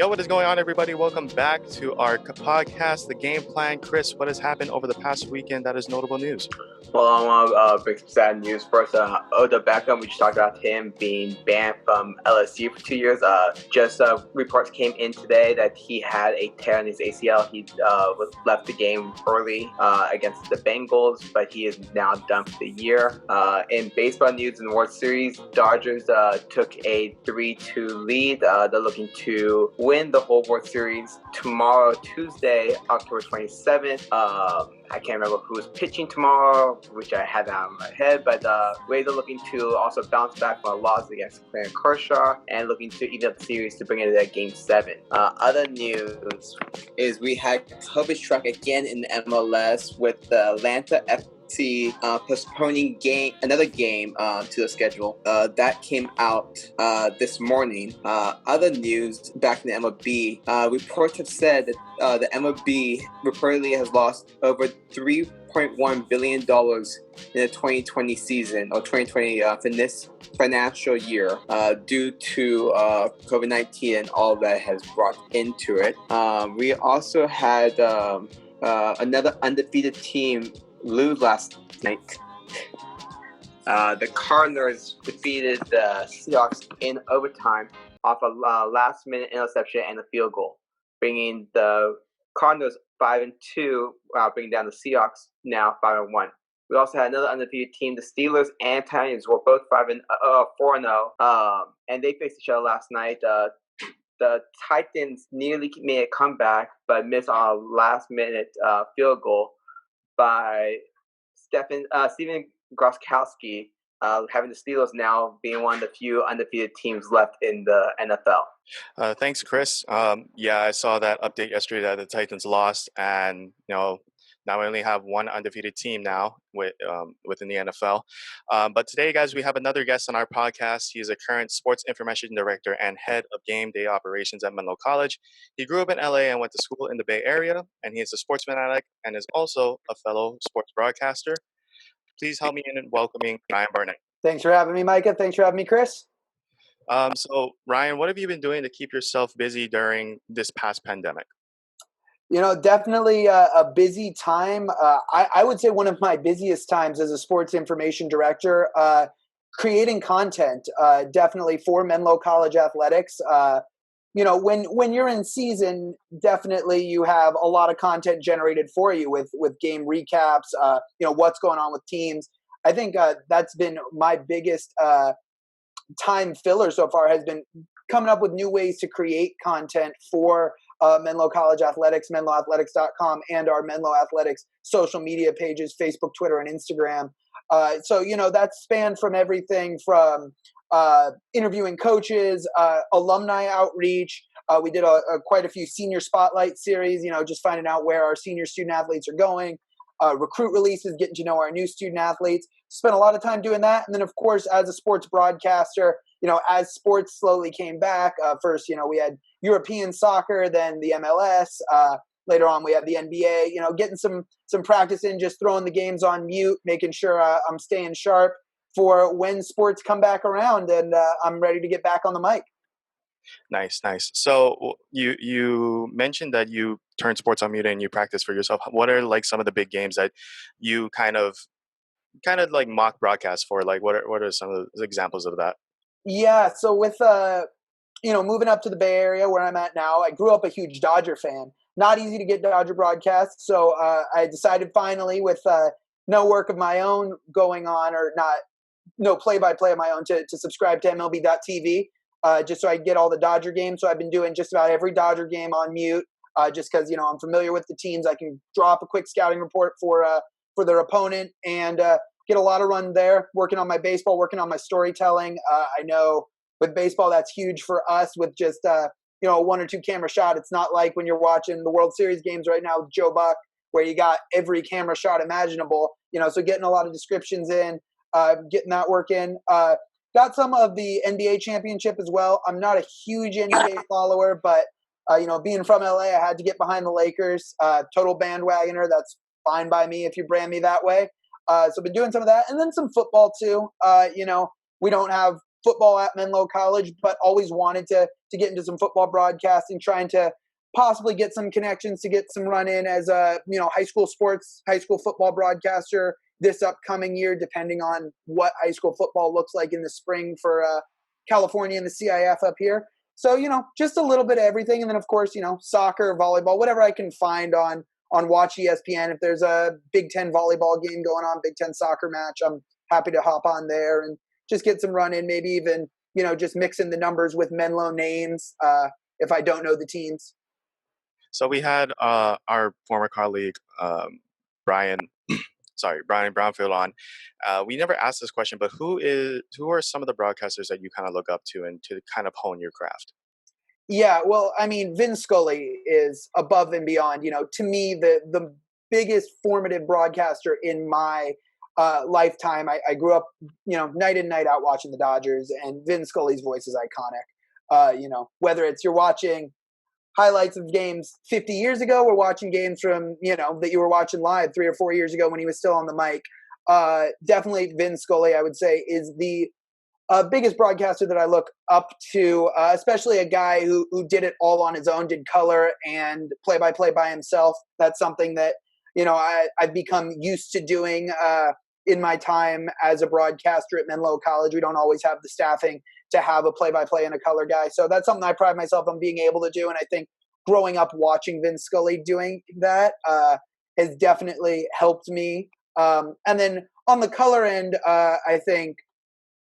Yo, what is going on, everybody? Welcome back to our podcast, The Game Plan. Chris, what has happened over the past weekend that is notable news? Well, I want to bring some sad news first. Odell Beckham, we just talked about him being banned from LSU for 2 years. Reports came in today that he had a tear in his ACL. He left the game early against the Bengals, but he is now done for the year. In baseball news, in the World Series, Dodgers took a 3-2 lead. They're looking to win the whole World Series tomorrow, Tuesday, October 27th. I can't remember who's pitching tomorrow, which I had that out in my head, but Rays are looking to also bounce back from a loss against Clayton Kershaw and looking to even up the series to bring it to Game 7. Other news is we had COVID struck again in the MLS with the Atlanta FC postponing another game to the schedule. That came out this morning. Other news back in the MLB, reports have said that the MLB reportedly has lost over $3.1 billion in the 2020 season or 2020 for this financial year due to COVID-19 and all that has brought into it. We also had another undefeated team lose last night. The Cardinals defeated the Seahawks in overtime off a last-minute interception and a field goal, bringing the Cardinals 5-2, bringing down the Seahawks now 5-1. We also had another undefeated team. The Steelers and Titans were both 4-0, and they faced each other last night. The Titans nearly made a comeback, but missed on a last-minute field goal by Stephen Gronkowski, having the Steelers now being one of the few undefeated teams left in the NFL. Thanks, Chris. Yeah, I saw that update yesterday that the Titans lost, and now we only have one undefeated team now within the NFL. But today, guys, we have another guest on our podcast. He is a current sports information director and head of game day operations at Menlo College. He grew up in LA and went to school in the Bay Area, and he is a sports fanatic and is also a fellow sports broadcaster. Please help me in welcoming Ryan Barnett. Thanks for having me, Micah. Thanks for having me, Chris. So, Ryan, what have you been doing to keep yourself busy during this past pandemic? Definitely a busy time. I would say one of my busiest times as a sports information director, creating content, definitely for Menlo College athletics. When you're in season, definitely you have a lot of content generated for you with game recaps, what's going on with teams. I think that's been my biggest time filler so far, has been coming up with new ways to create content for Menlo College Athletics, menloathletics.com, and our Menlo Athletics social media pages, Facebook, Twitter, and Instagram. That spanned from everything from interviewing coaches, alumni outreach. We did quite a few senior spotlight series, just finding out where our senior student athletes are going, recruit releases, getting to know our new student athletes. Spent a lot of time doing that. And then, of course, as a sports broadcaster, as sports slowly came back, first, we had European soccer, then the MLS. Later on, we have the NBA, getting some practice in, just throwing the games on mute, making sure I'm staying sharp for when sports come back around and I'm ready to get back on the mic. Nice. So you mentioned that you turn sports on mute and you practice for yourself. What are like some of the big games that you kind of like mock broadcast for? Like what are some of the examples of that? Yeah. So with moving up to the Bay Area where I'm at now, I grew up a huge Dodger fan. Not easy to get Dodger broadcasts. So I decided finally with no work of my own going on, or no play-by-play of my own, to subscribe to MLB.tv, just so I get all the Dodger games. So I've been doing just about every Dodger game on mute, just because, I'm familiar with the teams. I can drop a quick scouting report for their opponent and get a lot of run there, working on my baseball, working on my storytelling. I know with baseball, that's huge for us with just, one or two camera shot. It's not like when you're watching the World Series games right now with Joe Buck, where you got every camera shot imaginable, so getting a lot of descriptions in, getting that work in. Got some of the NBA championship as well. I'm not a huge NBA follower, but, being from LA, I had to get behind the Lakers. Total bandwagoner. That's fine by me if you brand me that way. So I've been doing some of that. And then some football too. We don't have football at Menlo College, but always wanted to get into some football broadcasting, trying to possibly get some connections to get some run in as a high school football broadcaster this upcoming year, depending on what high school football looks like in the spring for California and the CIF up here. So, just a little bit of everything. And then, of course, soccer, volleyball, whatever I can find on Watch ESPN. If there's a Big Ten volleyball game going on, Big Ten soccer match, I'm happy to hop on there and just get some run in, maybe even, just mix in the numbers with Menlo names if I don't know the teams. So we had our former colleague, Brian Brownfield on. We never asked this question, but who are some of the broadcasters that you kind of look up to and to kind of hone your craft? Yeah, well, I mean, Vin Scully is above and beyond. To me, the biggest formative broadcaster in my lifetime. I grew up, night in, night out watching the Dodgers, and Vin Scully's voice is iconic. Whether it's you're watching highlights of games 50 years ago or watching games from, that you were watching live 3 or 4 years ago when he was still on the mic. Definitely Vin Scully, I would say, is the biggest broadcaster that I look up to, especially a guy who did it all on his own, did color and play-by-play by himself. That's something that, I've become used to doing in my time as a broadcaster at Menlo College. We don't always have the staffing to have a play-by-play and a color guy. So that's something I pride myself on being able to do. And I think growing up watching Vin Scully doing that has definitely helped me. And then on the color end, I think,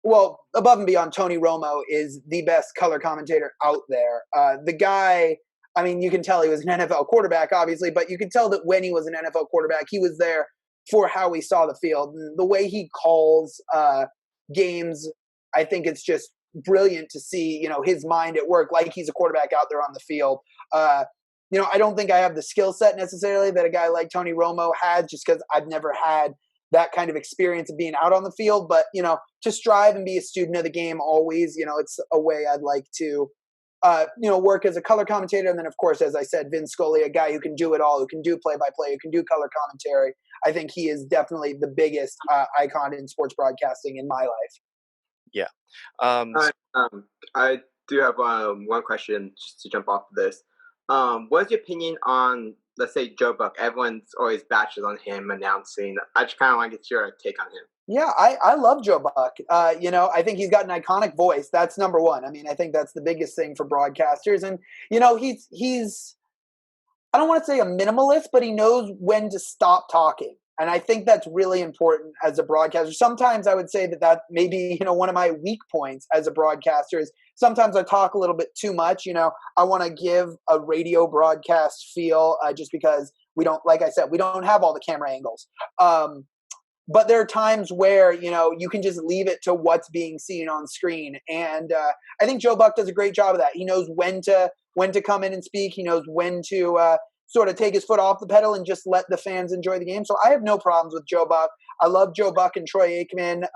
well, above and beyond, Tony Romo is the best color commentator out there. The guy, I mean, you can tell he was an NFL quarterback, obviously, but you can tell that when he was an NFL quarterback, he was there for how he saw the field. And the way he calls games, I think it's just brilliant to see, his mind at work like he's a quarterback out there on the field. I don't think I have the skill set necessarily that a guy like Tony Romo had, just because I've never had that kind of experience of being out on the field. But, to strive and be a student of the game always, it's a way I'd like to, work as a color commentator. And then, of course, as I said, Vin Scully, a guy who can do it all, who can do play-by-play, who can do color commentary. I think he is definitely the biggest icon in sports broadcasting in my life. Yeah. I do have one question just to jump off of this. What's your opinion on, let's say, Joe Buck? Everyone's always bashes on him announcing. I just kind of want to get your take on him. Yeah, I love Joe Buck. I think he's got an iconic voice. That's number one. I mean, I think that's the biggest thing for broadcasters. And, he's I don't want to say a minimalist, but he knows when to stop talking. And I think that's really important as a broadcaster. Sometimes I would say that may be, one of my weak points as a broadcaster is sometimes I talk a little bit too much. I want to give a radio broadcast feel just because we don't, like I said, we don't have all the camera angles. But there are times where, you can just leave it to what's being seen on screen. And I think Joe Buck does a great job of that. He knows when to come in and speak. He knows when to sort of take his foot off the pedal and just let the fans enjoy the game. So I have no problems with Joe Buck. I love Joe Buck and Troy Aikman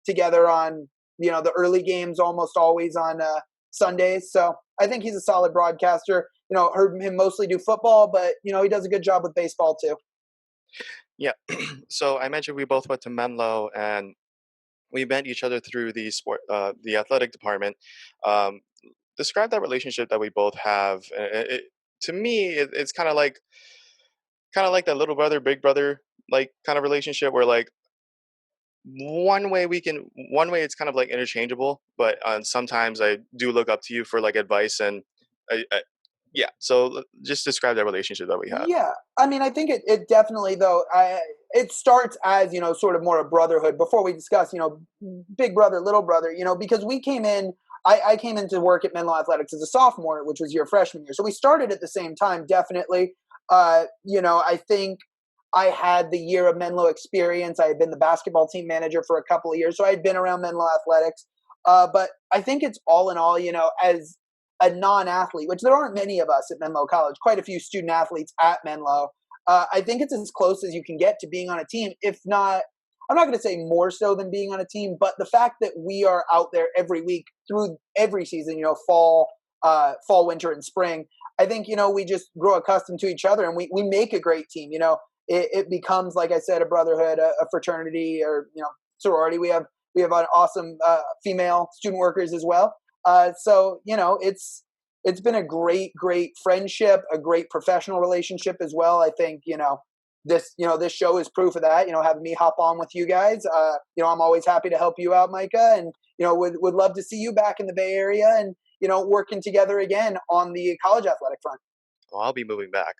together on, the early games almost always on Sundays. So I think he's a solid broadcaster. Heard him mostly do football, but, he does a good job with baseball too. Yeah. So I mentioned we both went to Menlo, and we met each other through the athletic department. Describe that relationship that we both have. To me, it's kind of like that little brother, big brother, like kind of relationship where like one way it's kind of like interchangeable, but sometimes I do look up to you for like advice and yeah. So just describe that relationship that we have. Yeah. I mean, I think it definitely, though, it starts as, sort of more a brotherhood before we discuss, big brother, little brother, because we came in, I came into work at Menlo Athletics as a sophomore, which was your freshman year. So we started at the same time, definitely. I think I had the year of Menlo experience. I had been the basketball team manager for a couple of years. So I had been around Menlo Athletics. But I think it's all in all, as a non-athlete, which there aren't many of us at Menlo College, quite a few student athletes at Menlo. I think it's as close as you can get to being on a team, if not, I'm not going to say more so than being on a team, but the fact that we are out there every week through every season, fall, winter, and spring, I think, we just grow accustomed to each other and we make a great team. It becomes, like I said, a brotherhood, a fraternity, or, sorority. We have We have an awesome female student workers as well. So it's been a great friendship, a great professional relationship as well. I think this show is proof of that. Having me hop on with you guys. I'm always happy to help you out, Micah, and would love to see you back in the Bay Area and working together again on the college athletic front. Well, I'll be moving back.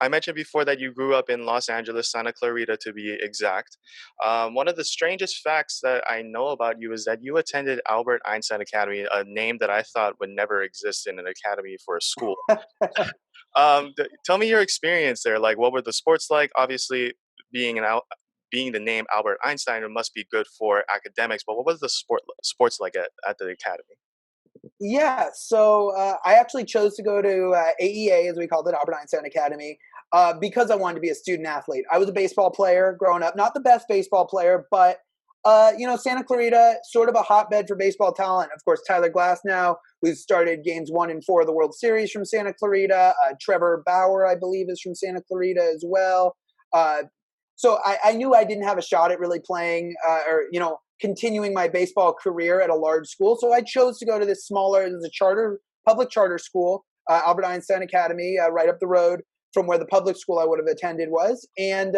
I mentioned before that you grew up in Los Angeles, Santa Clarita to be exact. One of the strangest facts that I know about you is that you attended Albert Einstein Academy, a name that I thought would never exist in an academy for a school. Tell me your experience there. Like, what were the sports like? Obviously, being the name Albert Einstein, it must be good for academics. But what was the sports like at the academy? Yeah, so I actually chose to go to AEA, as we called it, Albert Einstein Academy, because I wanted to be a student athlete. I was a baseball player growing up, not the best baseball player, but Santa Clarita, sort of a hotbed for baseball talent. Of course, Tyler Glasnow, who started games 1 and 4 of the World Series from Santa Clarita. Trevor Bauer, I believe, is from Santa Clarita as well. So I knew I didn't have a shot at really playing continuing my baseball career at a large school. So I chose to go to this smaller, it was a public charter school, Albert Einstein Academy, right up the road from where the public school I would have attended was. And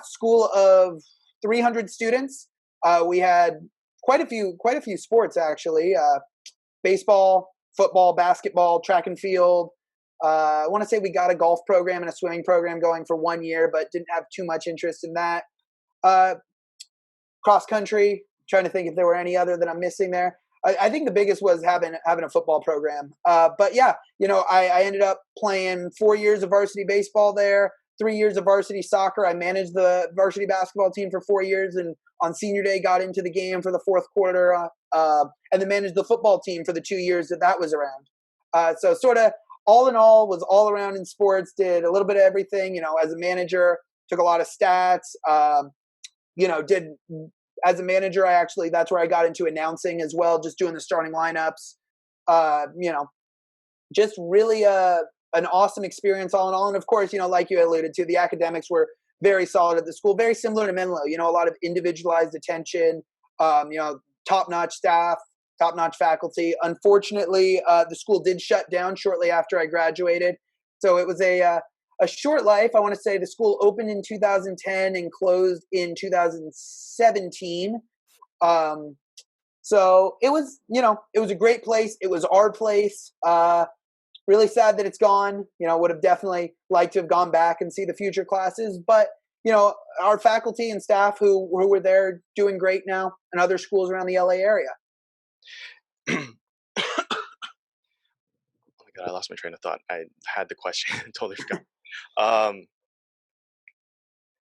school of 300 students. We had quite a few sports actually. Baseball, football, basketball, track and field. I want to say we got a golf program and a swimming program going for 1 year, but didn't have too much interest in that. Cross country, trying to think if there were any other that I'm missing there. I think the biggest was having a football program. But yeah, I ended up playing 4 years of varsity baseball there, 3 years of varsity soccer. I managed the varsity basketball team for 4 years, and on senior day got into the game for the fourth quarter, and then managed the football team for the 2 years that was around. So sort of all in all, was all around in sports, did a little bit of everything, as a manager, took a lot of stats, did as a manager, that's where I got into announcing as well, just doing the starting lineups, just really an awesome experience all in all. And of course, like you alluded to, the academics were very solid at the school, very similar to Menlo, a lot of individualized attention, top-notch staff, top-notch faculty. Unfortunately, the school did shut down shortly after I graduated. So it was a short life. I want to say the school opened in 2010 and closed in 2017. So it was, it was a great place. It was our place. Really sad that it's gone. Would have definitely liked to have gone back and see the future classes. But, our faculty and staff who were there doing great now, and other schools around the LA area. Oh my God, I lost my train of thought. I had the question. Totally forgot.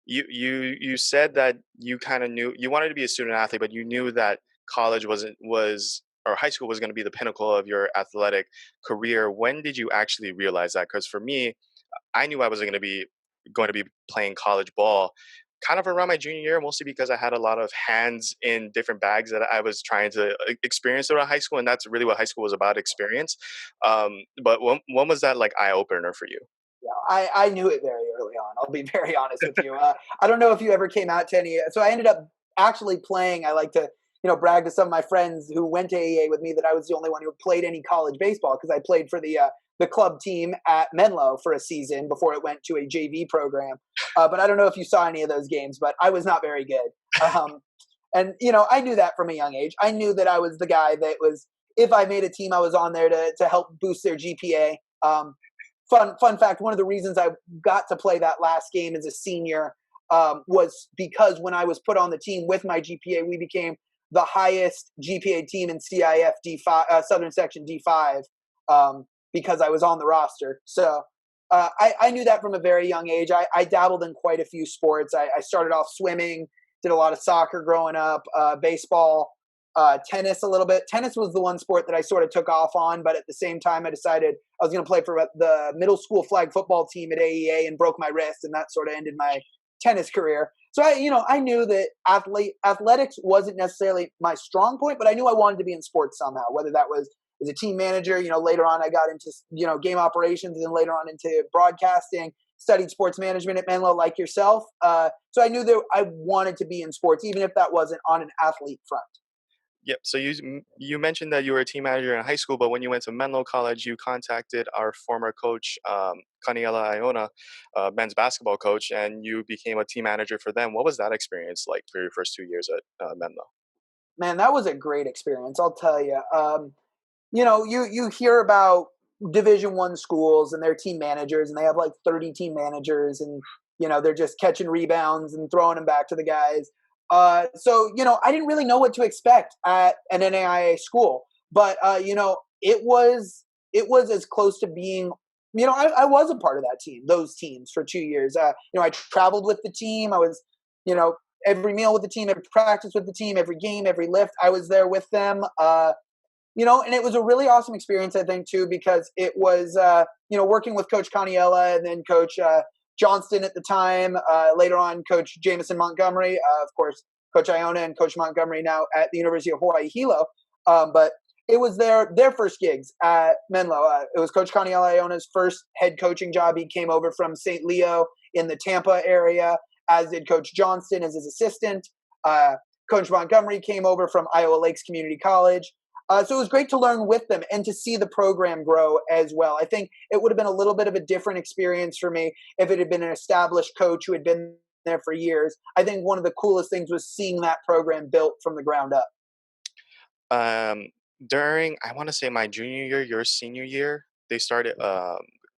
You said that you kind of knew you wanted to be a student athlete, but you knew that college or high school was going to be the pinnacle of your athletic career. When did you actually realize that? Because for me, I knew I wasn't going to be playing college ball kind of around my junior year, mostly because I had a lot of hands in different bags that I was trying to experience throughout high school. And that's really what high school was about, experience. But when was that like eye opener for you? Yeah, I knew it very early on. I'll be very honest with you. I don't know if you ever came out to any. So I ended up actually playing. I like to, brag to some of my friends who went to AEA with me that I was the only one who played any college baseball, because I played for the club team at Menlo for a season before it went to a JV program. But I don't know if you saw any of those games, but I was not very good. And I knew that from a young age. I knew that I was the guy that was, if I made a team, I was on there to help boost their GPA. Fun fact, one of the reasons I got to play that last game as a senior was because when I was put on the team with my GPA, we became the highest GPA team in CIF D5, Southern Section D5, because I was on the roster. So I knew that from a very young age. I dabbled in quite a few sports. I started off swimming, did a lot of soccer growing up, baseball, tennis a little bit. Tennis was the one sport that I sort of took off on, but at the same time I decided I was going to play for the middle school flag football team at AEA and broke my wrist, and that sort of ended my tennis career. So I knew that athletics wasn't necessarily my strong point, but I knew I wanted to be in sports somehow, whether that was as a team manager. Later on I got into, game operations, and then later on into broadcasting. studied sports management at Menlo like yourself. So I knew that I wanted to be in sports, even if that wasn't on an athlete front. Yep. So you mentioned that you were a team manager in high school, but when you went to Menlo College, you contacted our former coach, Kaniela Iona, men's basketball coach, and you became a team manager for them. What was that experience like for your first 2 years at Menlo? Man, that was a great experience. I'll tell you. You hear about Division I schools and their team managers, and they have like 30 team managers, and they're just catching rebounds and throwing them back to the guys. So I didn't really know what to expect at an NAIA school, but it was as close to being. I was a part of that team, those teams for 2 years. I traveled with the team. I was, every meal with the team, every practice with the team, every game, every lift. I was there with them. And it was a really awesome experience, I think, too, because it was, working with Coach Caniella and then Coach Johnston at the time. Later on, Coach Jamison Montgomery, of course, Coach Iona and Coach Montgomery now at the University of Hawaii Hilo. But it was their first gigs at Menlo. It was Coach Caniella Iona's first head coaching job. He came over from St. Leo in the Tampa area, as did Coach Johnston as his assistant. Coach Montgomery came over from Iowa Lakes Community College. So it was great to learn with them and to see the program grow as well. I think it would have been a little bit of a different experience for me if it had been an established coach who had been there for years. I think one of the coolest things was seeing that program built from the ground up. During, I want to say my junior year, your senior year, they started,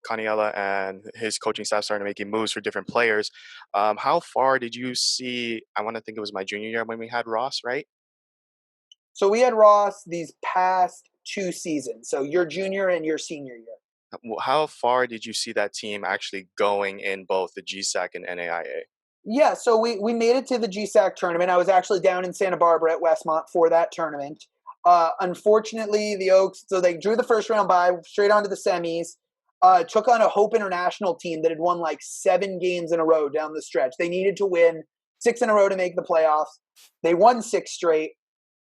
Caniella and his coaching staff started making moves for different players. How far did you see? I want to think it was my junior year when we had Ross, right? So we had Ross these past 2 seasons. So your junior and your senior year. How far did you see that team actually going in both the GSAC and NAIA? Yeah, so we made it to the GSAC tournament. I was actually down in Santa Barbara at Westmont for that tournament. Unfortunately, the Oaks, so they drew the first round bye, straight on to the semis, took on a Hope International team that had won like 7 games in a row down the stretch. They needed to win 6 in a row to make the playoffs. They won 6 straight.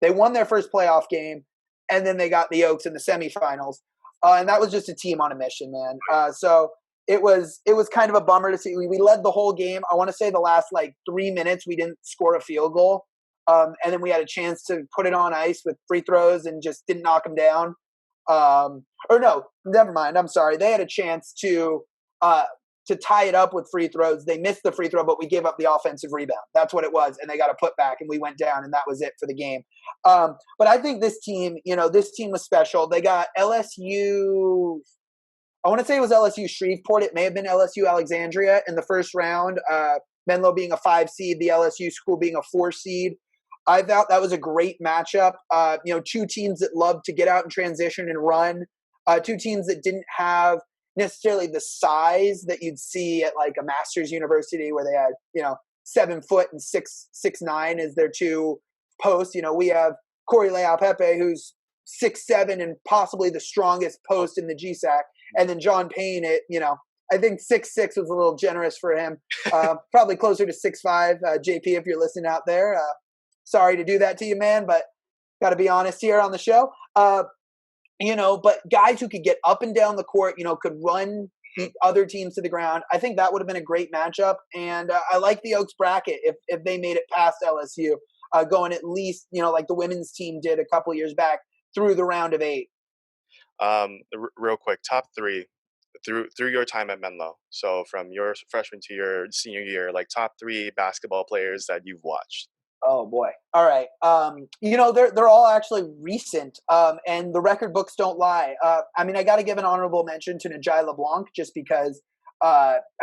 They won their first playoff game, and then they got the Oaks in the semifinals. And that was just a team on a mission, man. So it was kind of a bummer to see. We led the whole game. I want to say the last like 3 minutes we didn't score a field goal. And then we had a chance to put it on ice with free throws and just didn't knock them down. Or no, never mind. I'm sorry. They had a chance to tie it up with free throws. They missed the free throw, but we gave up the offensive rebound. That's what it was. And they got a putback and we went down and that was it for the game. But I think this team was special. They got LSU. I want to say it was LSU Shreveport. It may have been LSU Alexandria in the first round. Menlo being a 5 seed, the LSU school being a 4 seed. I thought that was a great matchup. 2 teams that loved to get out and transition and run. 2 teams that didn't have necessarily the size that you'd see at like a master's university where they had, 7 foot and 6'9" as their 2 posts. We have Corey Leao-Pepe, who's 6'7" and possibly the strongest post in the GSAC. And then John Payne at, I think 6'6" was a little generous for him. Probably closer to 6'5", JP, if you're listening out there. Sorry to do that to you, man, but got to be honest here on the show. But guys who could get up and down the court, could run other teams to the ground. I think that would have been a great matchup. And I like the Oaks bracket if they made it past LSU, going at least, like the women's team did a couple years back through the round of 8. Real quick, top 3 through your time at Menlo. So from your freshman to your senior year, like top 3 basketball players that you've watched. Oh boy. All right. They're all actually recent. And the record books don't lie. I got to give an honorable mention to Najai LeBlanc just because,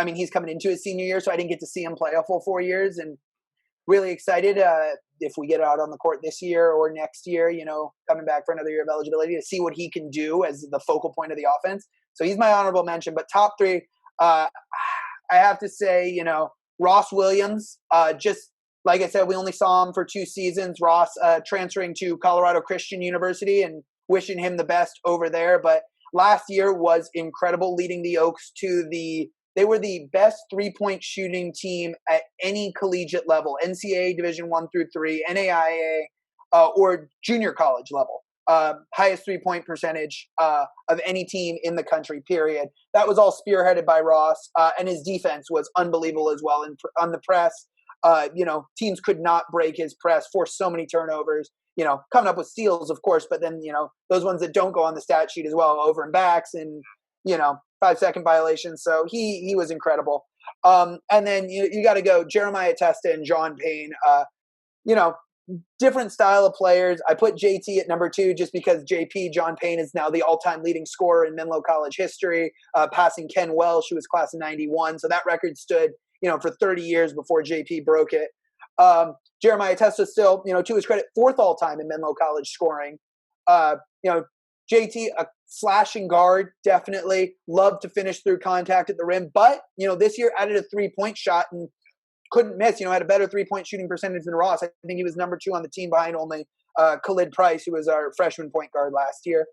he's coming into his senior year, so I didn't get to see him play a full 4 years, and really excited if we get out on the court this year or next year, coming back for another year of eligibility to see what he can do as the focal point of the offense. So he's my honorable mention. But top 3, I have to say, Ross Williams, just like I said, we only saw him for 2 seasons. Ross transferring to Colorado Christian University and wishing him the best over there. But last year was incredible, leading the Oaks to they were the best 3-point shooting team at any collegiate level, NCAA Division 1 through 3, NAIA, or junior college level. highest 3-point percentage of any team in the country, period. That was all spearheaded by Ross, and his defense was unbelievable as well. On the press, teams could not break his press, forced so many turnovers, coming up with steals, of course, but then, those ones that don't go on the stat sheet as well, over and backs and, 5-second violations. So he was incredible. And then you got to go Jeremiah Testa and John Payne, different style of players. I put JT at number 2 just because John Payne, is now the all-time leading scorer in Menlo College history, passing Ken Welsh, who was class of 91. So that record stood, for 30 years before JP broke it. Jeremiah Testa still, to his credit, 4th all-time in Menlo College scoring. JT, a slashing guard, definitely. Loved to finish through contact at the rim. But, this year added a 3-point shot and couldn't miss, had a better 3-point shooting percentage than Ross. I think he was number 2 on the team behind only Khalid Price, who was our freshman point guard last year.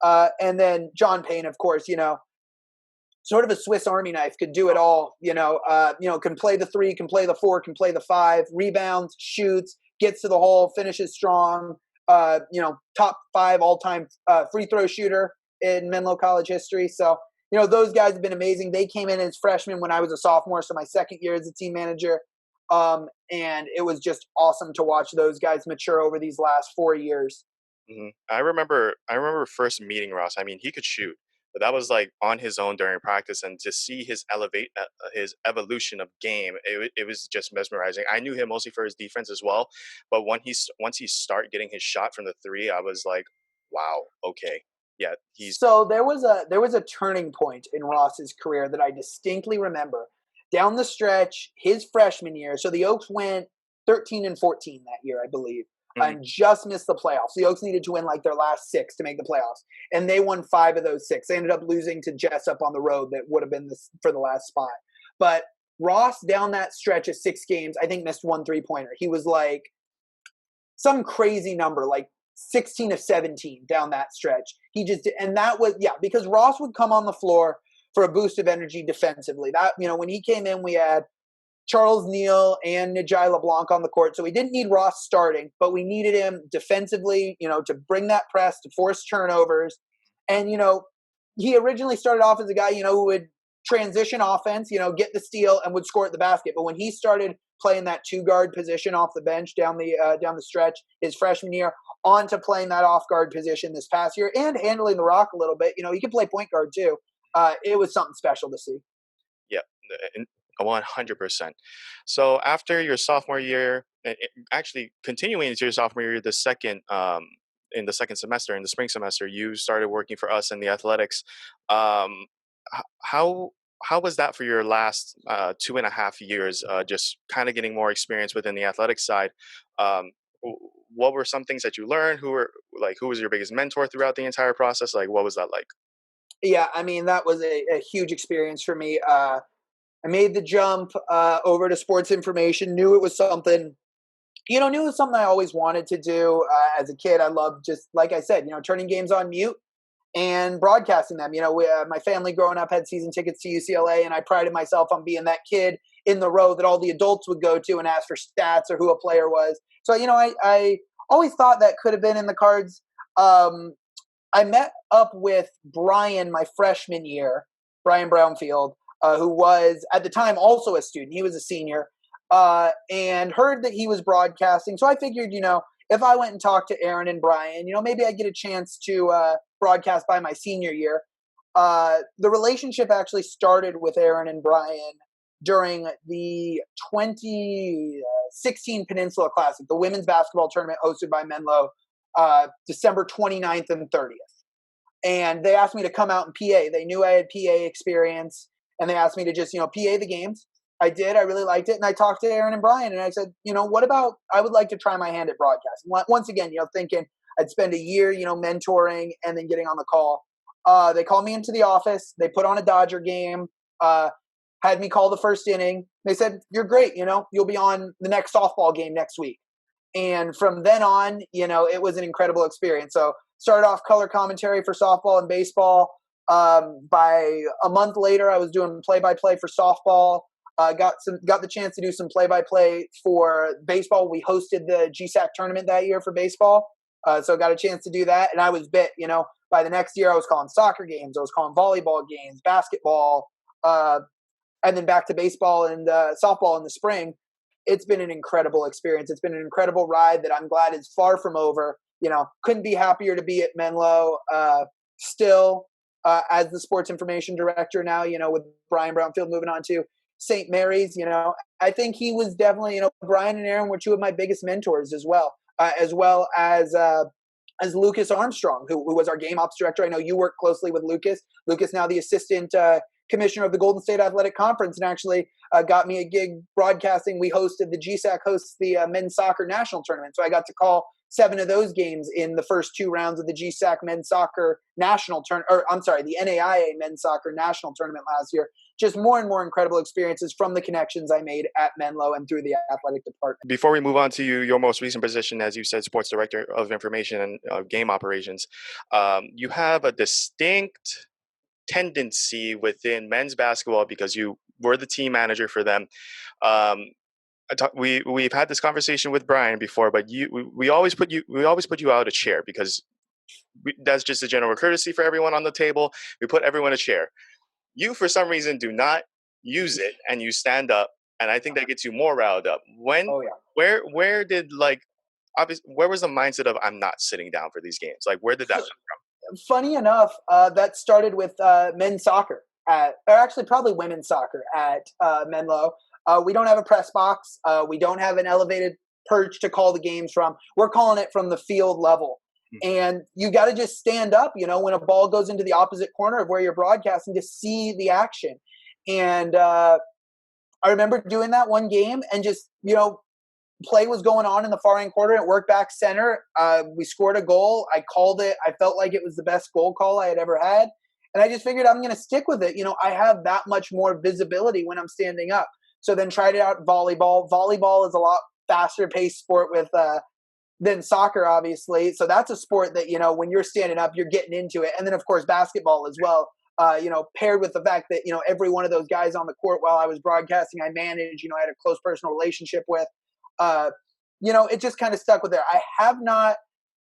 And then John Payne, of course, sort of a Swiss Army knife, could do it all, can play the 3, can play the 4, can play the 5, rebounds, shoots, gets to the hole, finishes strong, top 5 all-time free throw shooter in Menlo College history. So, those guys have been amazing. They came in as freshmen when I was a sophomore, so my second year as a team manager. And it was just awesome to watch those guys mature over these last 4 years. Mm-hmm. I remember first meeting Ross. I mean, he could shoot, but that was like on his own during practice, and to see his evolution of game, it was just mesmerizing. I knew him mostly for his defense as well, but once he started getting his shot from the 3, I was like, wow, okay. Yeah, So there was a turning point in Ross's career that I distinctly remember. Down the stretch, his freshman year, so the Oaks went 13-14 that year, I believe, and just missed the playoffs. The Oaks needed to win like their last 6 to make the playoffs, and they won 5 of those 6. They ended up losing to Jessup on the road that would have been for the last spot. But Ross, down that stretch of 6 games, I think missed 1 3-pointer. He was like some crazy number, like 16 of 17 down that stretch. And that was, because Ross would come on the floor for a boost of energy defensively. That, when he came in, we had Charles Neal and Najai LeBlanc on the court. So we didn't need Ross starting, but we needed him defensively, to bring that press, to force turnovers. And, he originally started off as a guy, who would transition offense, get the steal and would score at the basket. But when he started playing that 2-guard position off the bench down the stretch his freshman year, on to playing that off-guard position this past year and handling the rock a little bit. He could play point guard too. It was something special to see. Yeah, 100%. So after your sophomore year, actually continuing into your sophomore year, in the second semester, in the spring semester, you started working for us in the athletics. How was that for your last 2.5 years, just kind of getting more experience within the athletics side? What were some things that you learned? Who was your biggest mentor throughout the entire process? Like, what was that like? Yeah, I mean, that was a huge experience for me. I made the jump over to sports information, knew it was something I always wanted to do. As a kid, I loved, just like I said, turning games on mute and broadcasting them. My family growing up had season tickets to UCLA, and I prided myself on being that kid in the row that all the adults would go to and ask for stats or who a player was. So, I always thought that could have been in the cards. I met up with Brian my freshman year, Brian Brownfield, who was at the time also a student. He was a senior, and heard that he was broadcasting. So I figured, if I went and talked to Aaron and Brian, maybe I'd get a chance to broadcast by my senior year. The relationship actually started with Aaron and Brian during the 2016 Peninsula Classic, the women's basketball tournament hosted by Menlo, December 29th and 30th. And they asked me to come out and PA. They knew I had PA experience, and they asked me to just, PA the games. I did. I really liked it. And I talked to Aaron and Brian, and I said, what about, I would like to try my hand at broadcasting. Once again, thinking I'd spend a year, mentoring and then getting on the call. They called me into the office. They put on a Dodger game, had me call the first inning. They said, you're great. You'll be on the next softball game next week. And from then on, it was an incredible experience. So started off color commentary for softball and baseball. By a month later, I was doing play-by-play for softball. Got the chance to do some play-by-play for baseball. We hosted the GSAC tournament that year for baseball. So I got a chance to do that, and I was bit. By the next year, I was calling soccer games, I was calling volleyball games, basketball, and then back to baseball and softball in the spring. It's been an incredible experience. It's been an incredible ride that I'm glad is far from over. Couldn't be happier to be at Menlo. Still, as the sports information director now, with Brian Brownfield moving on to St. Mary's, I think he was definitely, Brian and Aaron were two of my biggest mentors as well as Lucas Armstrong, who was our game ops director. I know you work closely with Lucas. Lucas now the assistant commissioner of the Golden State Athletic Conference, and actually got me a gig broadcasting. We hosted the GSAC hosts the men's soccer national tournament, so I got to call 7 of those games in the first 2 rounds of the GSAC men's soccer national the NAIA men's soccer national tournament last year. Just more and more incredible experiences from the connections I made at Menlo and through the athletic department. Before we move on to your most recent position, as you said, sports director of information and game operations, you have a distinct tendency within men's basketball because you were the team manager for them. We've had this conversation with Brian before, but we always put you out a chair because that's just a general courtesy for everyone on the table. We put everyone a chair. You, for some reason, do not use it, and you stand up, and I think that gets you more riled up. Where was the mindset of I'm not sitting down for these games? Like, where did that come from? Funny enough, that started with men's soccer or actually probably women's soccer at Menlo. We don't have a press box. We don't have an elevated perch to call the games from. We're calling it from the field level. And you got to just stand up, when a ball goes into the opposite corner of where you're broadcasting to see the action. And I remember doing that one game and just, play was going on in the far end quarter. It worked back center. We scored a goal. I called it. I felt like it was the best goal call I had ever had. And I just figured I'm going to stick with it. I have that much more visibility when I'm standing up. So then tried it out volleyball. Volleyball is a lot faster paced sport than soccer, obviously. So that's a sport that, when you're standing up, you're getting into it. And then, of course, basketball as well, paired with the fact that, every one of those guys on the court while I was broadcasting, I managed, I had a close personal relationship with. It just kind of stuck with there. I have not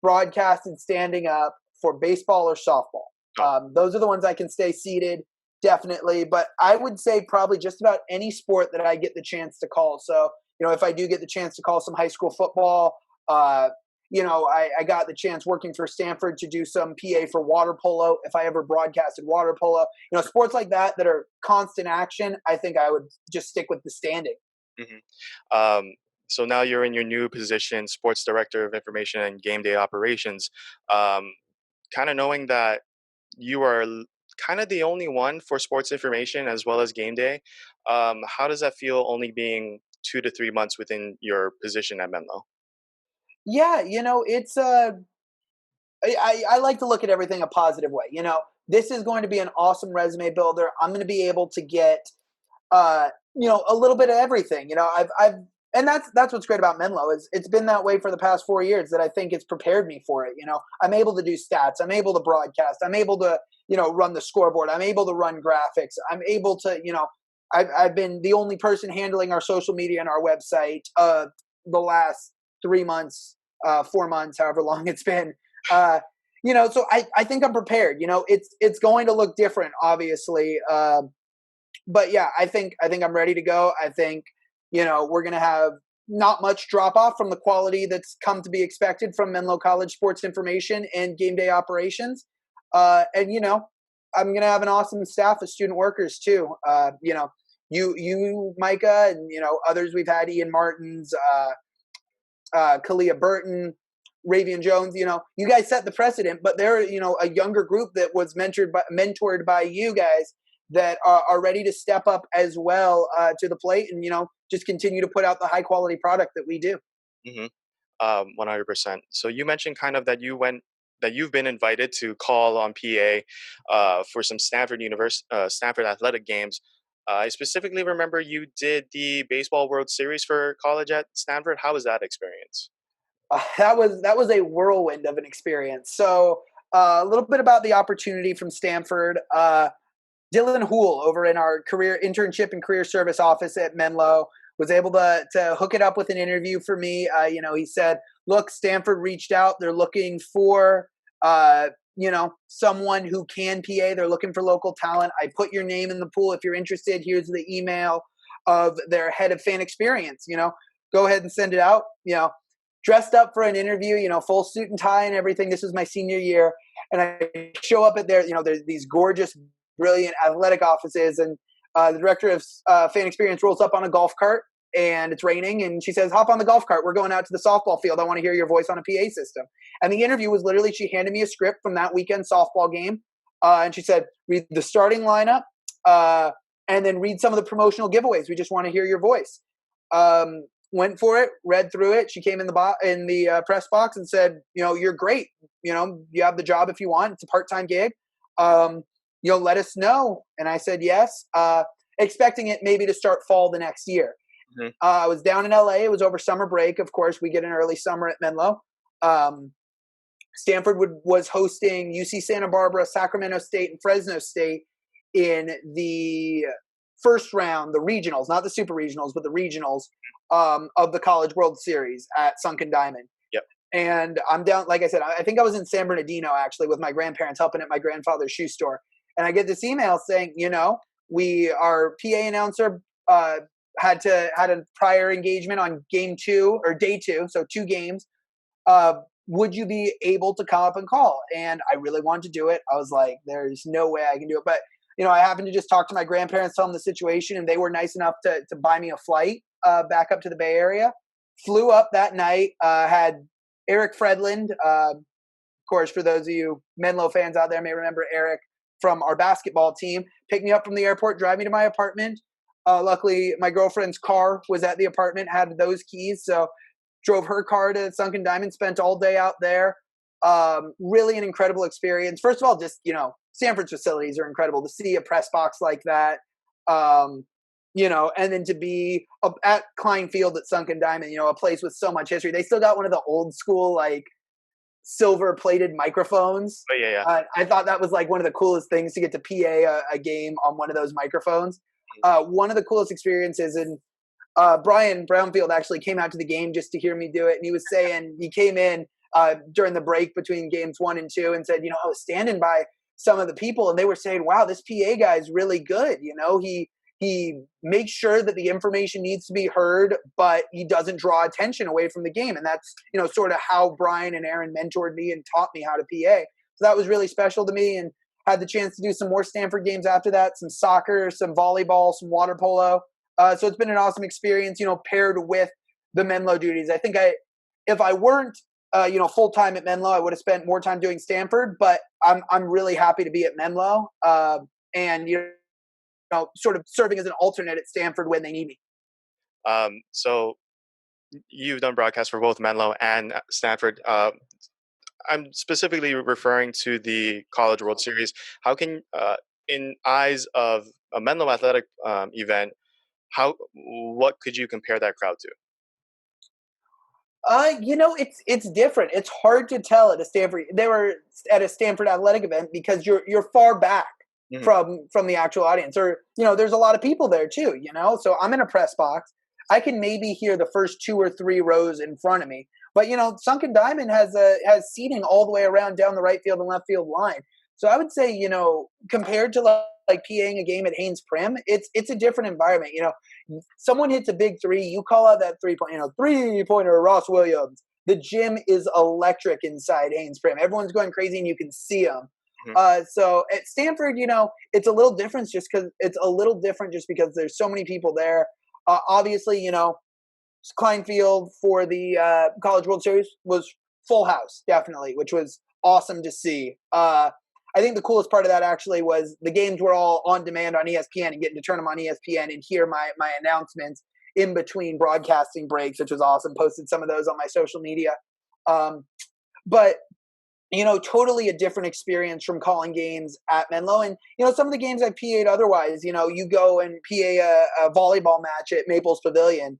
broadcasted standing up for baseball or softball. Those are the ones I can stay seated, definitely. But I would say probably just about any sport that I get the chance to call. So, if I do get the chance to call some high school football, I got the chance working for Stanford to do some PA for water polo. If I ever broadcasted water polo, sports like that are constant action, I think I would just stick with the standing. Mm-hmm. So now you're in your new position, sports director of information and game day operations. Kind of knowing that you are kind of the only one for sports information as well as game day. How does that feel, only being 2 to 3 months within your position at Menlo? Yeah, it's I like to look at everything a positive way. This is going to be an awesome resume builder. I'm going to be able to get a little bit of everything. And that's what's great about Menlo is it's been that way for the past 4 years that I think it's prepared me for it. I'm able to do stats. I'm able to broadcast. I'm able to, run the scoreboard. I'm able to run graphics. I'm able to, I've been the only person handling our social media and our website the last 3 months, 4 months, however long it's been. So I think I'm prepared. It's going to look different, obviously. But yeah, I think I'm ready to go. I think, we're going to have not much drop off from the quality that's come to be expected from Menlo College sports information and game day operations. And, I'm going to have an awesome staff of student workers too. You, Micah, and, others we've had, Ian Martins, Kalia Burton, Ravian Jones, you guys set the precedent, but they're, a younger group that was mentored by you guys that are ready to step up as well to the plate and, just continue to put out the high quality product that we do. Mm-hmm. 100%. So you mentioned kind of that you've been invited to call on PA for some Stanford athletic games. I specifically remember you did the Baseball World Series for college at Stanford. How was that experience? That was a whirlwind of an experience. So a little bit about the opportunity from Stanford. Dylan Hool over in our career internship and career service office at Menlo was able to hook it up with an interview for me. He said, look, Stanford reached out. They're looking for, someone who can PA. They're looking for local talent. I put your name in the pool. If you're interested, here's the email of their head of fan experience. Go ahead and send it out. Dressed up for an interview, full suit and tie and everything. This was my senior year. And I show up at there's these gorgeous, brilliant athletic offices. And the director of fan experience rolls up on a golf cart, and it's raining. And she says, hop on the golf cart. We're going out to the softball field. I want to hear your voice on a PA system. And the interview was literally, she handed me a script from that weekend softball game. And she said, read the starting lineup and then read some of the promotional giveaways. We just want to hear your voice. Went for it, read through it. She came in the press box and said, you're great. You have the job if you want. It's a part-time gig. Let us know. And I said, yes, expecting it maybe to start fall the next year. Mm-hmm. I was down in LA. It was over summer break. Of course, we get an early summer at Menlo. Stanford was hosting UC Santa Barbara, Sacramento State, and Fresno State in the first round, the regionals, not the super regionals, but the regionals of the College World Series at Sunken Diamond. Yep. And I'm down, like I said, I think I was in San Bernardino actually with my grandparents helping at my grandfather's shoe store. And I get this email saying, our PA announcer had a prior engagement on day 2, so 2 games. Would you be able to come up and call? And I really wanted to do it. I was like, there's no way I can do it. But I happened to just talk to my grandparents, tell them the situation, and they were nice enough to buy me a flight back up to the Bay Area. Flew up that night, had Eric Fredland, of course, for those of you Menlo fans out there may remember Eric from our basketball team, pick me up from the airport, drive me to my apartment. Luckily, my girlfriend's car was at the apartment, had those keys, so drove her car to Sunken Diamond, spent all day out there. Really an incredible experience. First of all, just, Stanford's facilities are incredible. To see a press box like that, and then to be at Klein Field at Sunken Diamond, a place with so much history. They still got one of the old school, silver-plated microphones. Oh, yeah. I thought that was, one of the coolest things to get to PA a game on one of those microphones. One of the coolest experiences, and Brian Brownfield actually came out to the game just to hear me do it, and he was saying he came in during the break between games 1 and 2 and said, I was standing by some of the people and they were saying, wow, this PA guy is really good. He makes sure that the information needs to be heard, but he doesn't draw attention away from the game. And that's, sort of how Brian and Aaron mentored me and taught me how to PA. So that was really special to me, and had the chance to do some more Stanford games after that, some soccer, some volleyball, some water polo. So it's been an awesome experience, paired with the Menlo duties. I think if I weren't, full time at Menlo, I would have spent more time doing Stanford, but I'm really happy to be at Menlo, and sort of serving as an alternate at Stanford when they need me. So you've done broadcasts for both Menlo and Stanford. I'm specifically referring to the College World Series. How can, in eyes of a Menlo athletic event, what could you compare that crowd to? It's different. It's hard to tell at a Stanford. They were at a Stanford athletic event because you're far back from the actual audience, or there's a lot of people there too. So I'm in a press box. I can maybe hear the first 2 or 3 rows in front of me, but Sunken Diamond has seating all the way around down the right field and left field line. So I would say compared to like PAing a game at Haynes Prim, it's a different environment. Someone hits a big 3, you call out that 3-pointer, Ross Williams. The gym is electric inside Haynes Prim. Everyone's going crazy and you can see them. So at Stanford, it's a little different just because there's so many people there. Obviously, Klein Field for the College World Series was full house, definitely, which was awesome to see. I think the coolest part of that actually was the games were all on demand on ESPN, and getting to turn them on ESPN and hear my announcements in between broadcasting breaks, which was awesome. Posted some of those on my social media. But totally a different experience from calling games at Menlo. And, some of the games I PA'd otherwise, you go and PA a volleyball match at Maples Pavilion.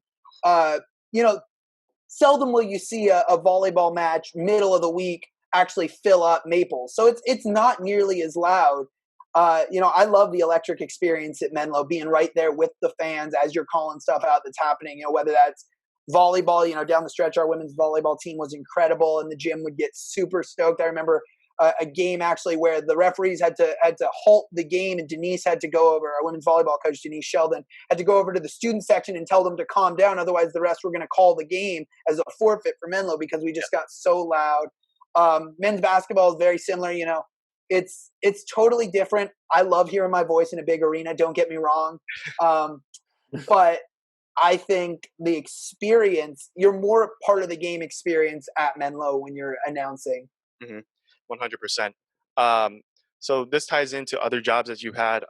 Seldom will you see a volleyball match middle of the week actually fill up Maples. So it's not nearly as loud I love the electric experience at Menlo, being right there with the fans as you're calling stuff out that's happening. Whether that's volleyball, down the stretch, our women's volleyball team was incredible, and the gym would get super stoked. I remember a game actually where the referees had to halt the game, and Denise had to go over. Our women's volleyball coach, Denise Sheldon, had to go over to the student section and tell them to calm down. Otherwise, the rest were going to call the game as a forfeit for Menlo because we just got so loud. Men's basketball is very similar. It's totally different. I love hearing my voice in a big arena. Don't get me wrong, but I think the experience, you're more part of the game experience at Menlo when you're announcing. 100%. So this ties into other jobs that you had.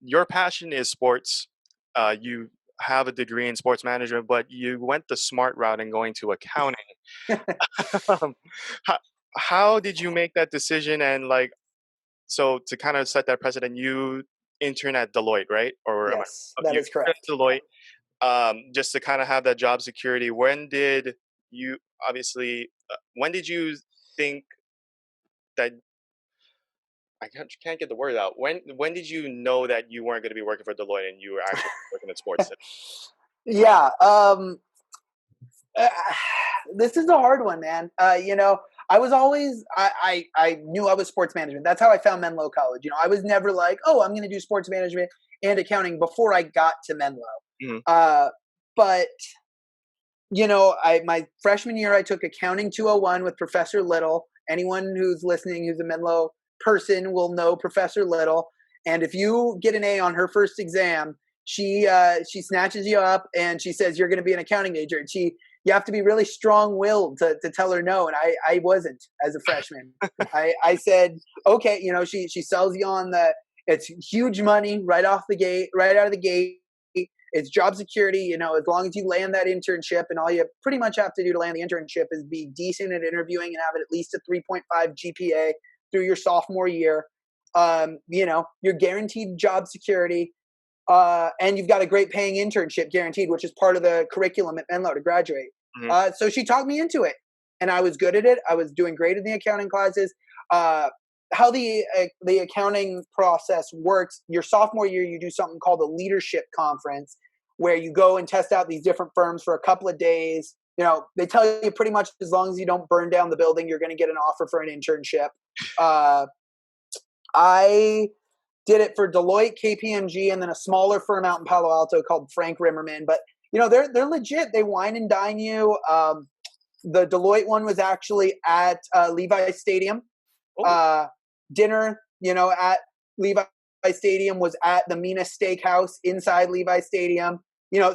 Your passion is sports. You have a degree in sports management, but you went the smart route in going to accounting. um, how did you make that decision? And so to kind of set that precedent, you intern at Deloitte, right? Or Yes, that is correct. At Deloitte, just to kind of have that job security. When did you when did you think that I can't get the word out? When did you know that you weren't going to be working for Deloitte and you were actually working at sports? Yeah. This is a hard one, man. I was always, I knew I was sports management. That's how I found Menlo College. I was never like, oh, I'm going to do sports management and accounting before I got to Menlo. Mm-hmm. But my freshman year, I took accounting 201 with Professor Little. Anyone who's listening who's a Menlo person will know Professor Little. And if you get an A on her first exam, she snatches you up and she says, you're going to be an accounting major. And you have to be really strong-willed to tell her no. And I wasn't as a freshman. I said, okay, she sells you on it's huge money right out of the gate. It's job security, as long as you land that internship, and all you pretty much have to do to land the internship is be decent at interviewing and have at least a 3.5 GPA through your sophomore year. You're guaranteed job security. And you've got a great paying internship guaranteed, which is part of the curriculum at Menlo to graduate. Mm-hmm. So she talked me into it, and I was good at it. I was doing great in the accounting classes. How the accounting process works, your sophomore year, you do something called a leadership conference, where you go and test out these different firms for a couple of days. They tell you pretty much as long as you don't burn down the building, you're going to get an offer for an internship. I did it for Deloitte, KPMG, and then a smaller firm out in Palo Alto called Frank Rimmerman. But they're legit. They wine and dine you. The Deloitte one was actually at Levi Stadium. Dinner, at Levi Stadium was at the Mina Steakhouse inside Levi Stadium.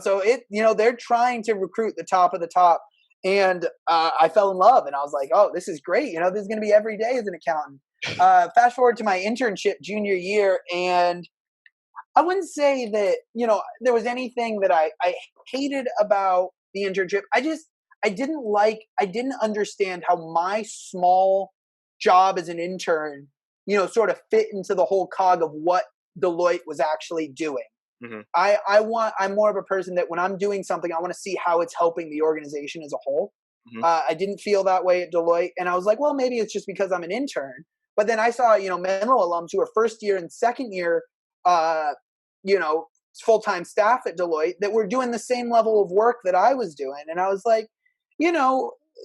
So they're trying to recruit the top of the top. And I fell in love, and I was like, oh, this is great. This is going to be every day as an accountant. Fast forward to my internship junior year, and I wouldn't say that, there was anything that I hated about the internship. I didn't understand how my small job as an intern, sort of fit into the whole cog of what Deloitte was actually doing. Mm-hmm. I'm more of a person that when I'm doing something, I want to see how it's helping the organization as a whole. Mm-hmm. I didn't feel that way at Deloitte, and I was like, well, maybe it's just because I'm an intern. But then I saw, Menlo alums who are first year and second year, full-time staff at Deloitte that were doing the same level of work that I was doing. And I was like,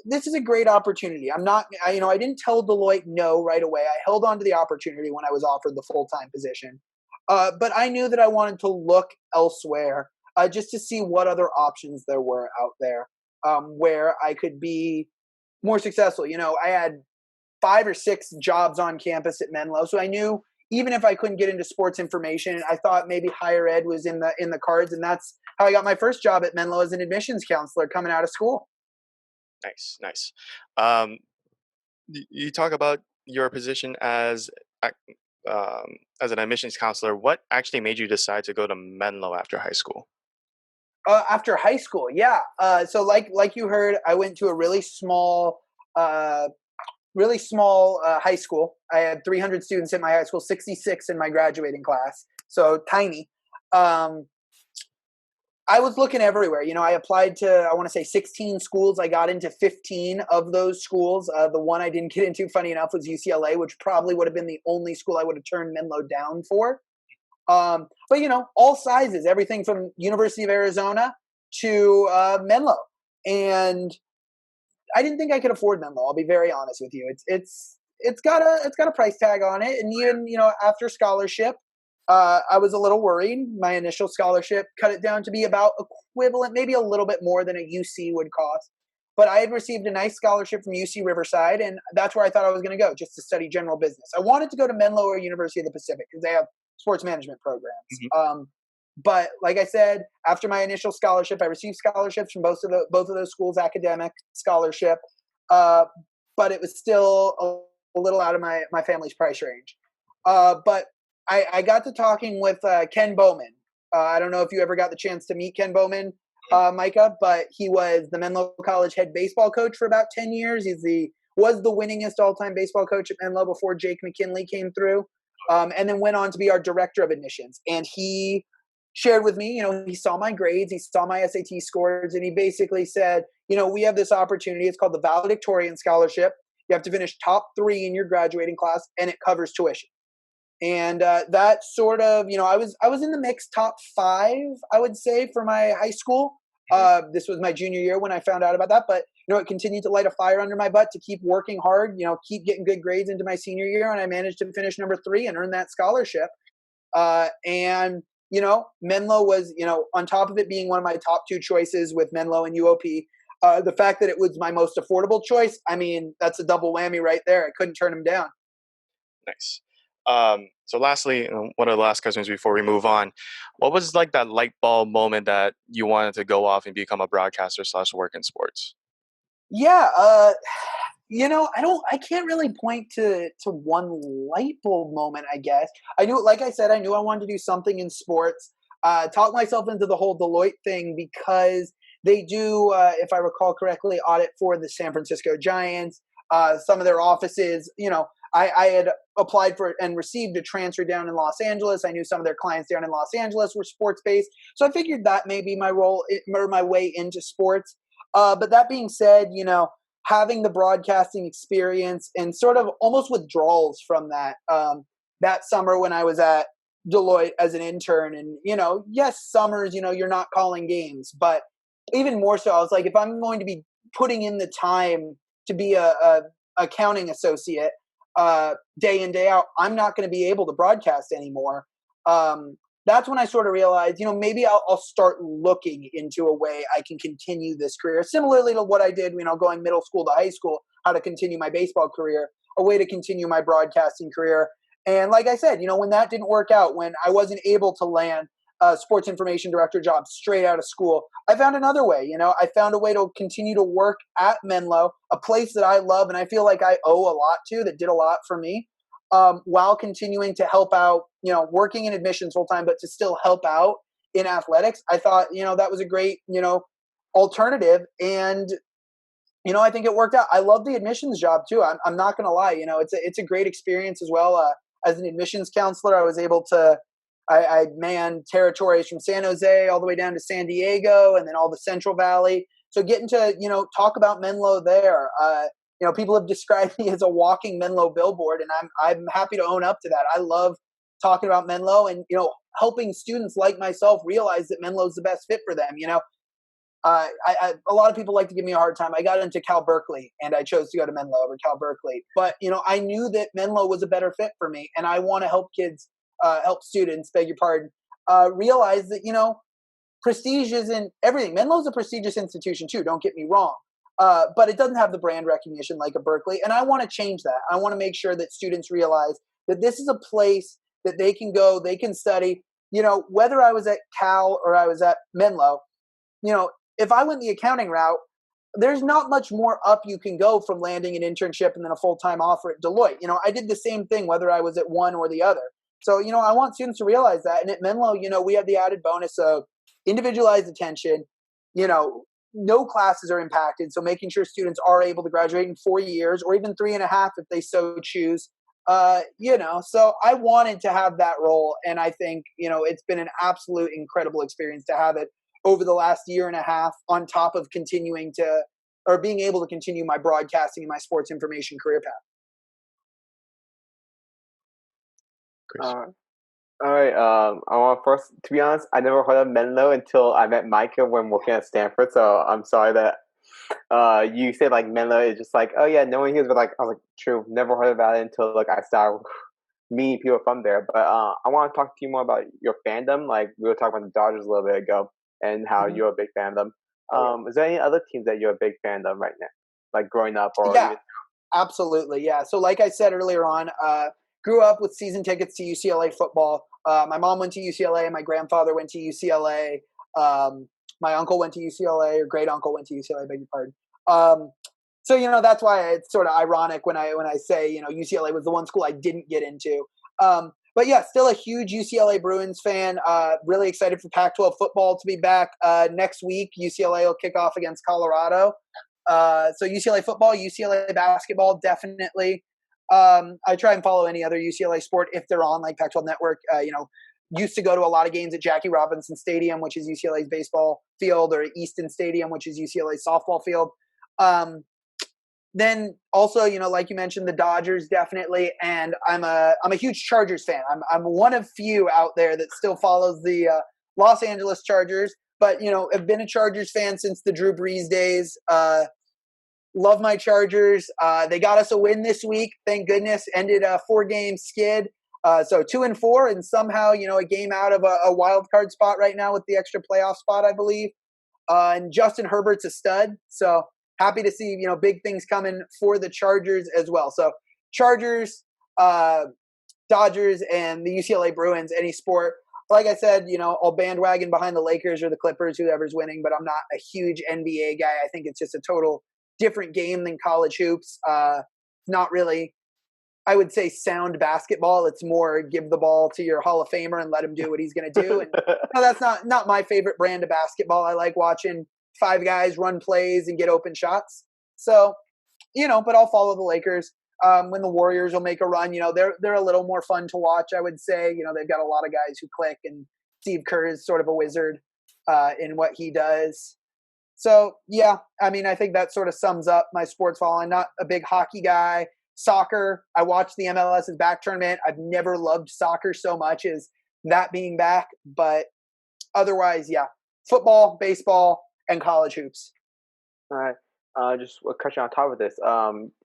this is a great opportunity. I didn't tell Deloitte no right away. I held on to the opportunity when I was offered the full-time position. But I knew that I wanted to look elsewhere just to see what other options there were out there where I could be more successful. I had 5 or 6 jobs on campus at Menlo. So I knew even if I couldn't get into sports information, I thought maybe higher ed was in the cards. And that's how I got my first job at Menlo as an admissions counselor coming out of school. Nice. You talk about your position as an admissions counselor. What actually made you decide to go to Menlo after high school? After high school, yeah. So like you heard, I went to a really small high school. I had 300 students in my high school, 66 in my graduating class. So tiny. I I was looking everywhere. I applied to, I want to say 16 schools. I got into 15 of those schools. The one I didn't get into, funny enough, was UCLA, which probably would have been the only school I would have turned Menlo down for. But all sizes, everything from University of Arizona to Menlo. And I didn't think I could afford Menlo. I'll be very honest with you. It's got a price tag on it. And even, after scholarship, I was a little worried. My initial scholarship cut it down to be about equivalent, maybe a little bit more than a UC would cost. But I had received a nice scholarship from UC Riverside, and that's where I thought I was going to go, just to study general business. I wanted to go to Menlo or University of the Pacific because they have sports management programs. Mm-hmm. But like I said, after my initial scholarship, I received scholarships from both of those schools, academic scholarship, but it was still a little out of my family's price range. But I got to talking with Ken Bowman. I don't know if you ever got the chance to meet Ken Bowman, Micah, but he was the Menlo College head baseball coach for about 10 years. Was the winningest all-time baseball coach at Menlo before Jake McKinley came through, and then went on to be our director of admissions. And he shared with me, he saw my grades, he saw my SAT scores, and he basically said, we have this opportunity. It's called the valedictorian scholarship. You have to finish top 3 in your graduating class, and it covers tuition. And that sort of, I was in the mix top 5, I would say, for my high school. This was my junior year when I found out about that, but it continued to light a fire under my butt to keep working hard, keep getting good grades into my senior year, and I managed to finish number 3 and earn that scholarship. And Menlo was, on top of it being one of my top 2 choices with Menlo and UOP, the fact that it was my most affordable choice, I mean, that's a double whammy right there. I couldn't turn him down. Nice. So lastly, one of the last questions before we move on, what was like that light bulb moment that you wanted to go off and become a broadcaster / work in sports? Yeah. I can't really point to one light bulb moment, I guess. Like I said, I knew I wanted to do something in sports. Talked myself into the whole Deloitte thing because they do, if I recall correctly, audit for the San Francisco Giants, some of their offices. I had applied for and received a transfer down in Los Angeles. I knew some of their clients down in Los Angeles were sports-based. So I figured that may be my role or my way into sports. But that being said, having the broadcasting experience and sort of almost withdrawals from that, that summer when I was at Deloitte as an intern, and, yes, summers, you're not calling games, but even more so, I was like, if I'm going to be putting in the time to be a accounting associate, day in, day out, I'm not going to be able to broadcast anymore. That's when I sort of realized, maybe I'll start looking into a way I can continue this career. Similarly to what I did, going middle school to high school, how to continue my baseball career, a way to continue my broadcasting career. And like I said, when that didn't work out, when I wasn't able to land a sports information director job straight out of school, I found another way. I found a way to continue to work at Menlo, a place that I love and I feel like I owe a lot to, that did a lot for me, while continuing to help out, working in admissions full time, but to still help out in athletics. I thought, that was a great, alternative. And, I think it worked out. I love the admissions job too. I'm not going to lie. It's a great experience as well. As an admissions counselor, I was able to, I manned territories from San Jose all the way down to San Diego and then all the Central Valley. So getting to, talk about Menlo there, people have described me as a walking Menlo billboard, and I'm happy to own up to that. I love talking about Menlo and, helping students like myself realize that Menlo is the best fit for them. A lot of people like to give me a hard time. I got into Cal Berkeley and I chose to go to Menlo over Cal Berkeley, but, I knew that Menlo was a better fit for me, and I want to help students, beg your pardon, realize that, prestige isn't everything. Menlo's a prestigious institution too, don't get me wrong. But it doesn't have the brand recognition like a Berkeley. And I want to change that. I want to make sure that students realize that this is a place that they can go, they can study, whether I was at Cal or I was at Menlo, if I went the accounting route, there's not much more up you can go from landing an internship and then a full-time offer at Deloitte. I did the same thing, whether I was at one or the other. So, I want students to realize that. And at Menlo, we have the added bonus of individualized attention, no classes are impacted. So making sure students are able to graduate in 4 years or even 3.5 if they so choose. So I wanted to have that role. And I think, it's been an absolute incredible experience to have it. over the last year and a half, on top of continuing to, or being able to continue my broadcasting and my sports information career path. Kris. All right. I want first, to be honest, I never heard of Menlo until I met Micah when working at Stanford. So I'm sorry that you said like Menlo is just like, oh yeah, no one hears, but like I was like, true, never heard about it until like I started meeting people from there. But I want to talk to you more about your fandom. Like we were talking about the Dodgers a little bit ago and how Mm-hmm. you're a big fan of them. Oh, Is there any other teams that you're a big fan of right now, like growing up or yeah. even? Absolutely, yeah. So, like I said earlier on, grew up with season tickets to UCLA football. My mom went to UCLA. My grandfather went to UCLA. My uncle went to UCLA, or great uncle went to UCLA. Beg your pardon. So that's why it's sort of ironic when I say UCLA was the one school I didn't get into. But yeah, still a huge UCLA Bruins fan. Really excited for Pac-12 football to be back next week. UCLA will kick off against Colorado. So UCLA football, UCLA basketball, definitely. I try and follow any other UCLA sport if they're on, like Pac-12 Network. Used to go to a lot of games at Jackie Robinson Stadium, which is UCLA's baseball field, or Easton Stadium, which is UCLA's softball field. Then also, like you mentioned, the Dodgers definitely, and I'm a huge Chargers fan. I'm one of few out there that still follows the Los Angeles Chargers. But I've been a Chargers fan since the Drew Brees days. Love my Chargers. They got us a win this week, thank goodness. Ended a 4-game skid, so 2-4, and somehow a game out of a wild card spot right now with the extra playoff spot, I believe. And Justin Herbert's a stud, so happy to see big things coming for the Chargers as well. So Chargers, Dodgers, and the UCLA Bruins. Any sport. Like I said, I'll bandwagon behind the Lakers or the Clippers, whoever's winning, but I'm not a huge NBA guy. I think it's just a total different game than college hoops. Not really, I would say, sound basketball. It's more give the ball to your Hall of Famer and let him do what he's going to do. And that's not my favorite brand of basketball. I like watching 5 guys run plays and get open shots. So, but I'll follow the Lakers. When the Warriors will make a run, they're a little more fun to watch, I would say. They've got a lot of guys who click, and Steve Kerr is sort of a wizard in what he does. So, yeah, I mean, I think that sort of sums up my sports following. Not a big hockey guy. Soccer, I watched the MLS's back tournament. I've never loved soccer so much as that being back. But otherwise, yeah, football, baseball, and college hoops. All right. Just a question on top of this.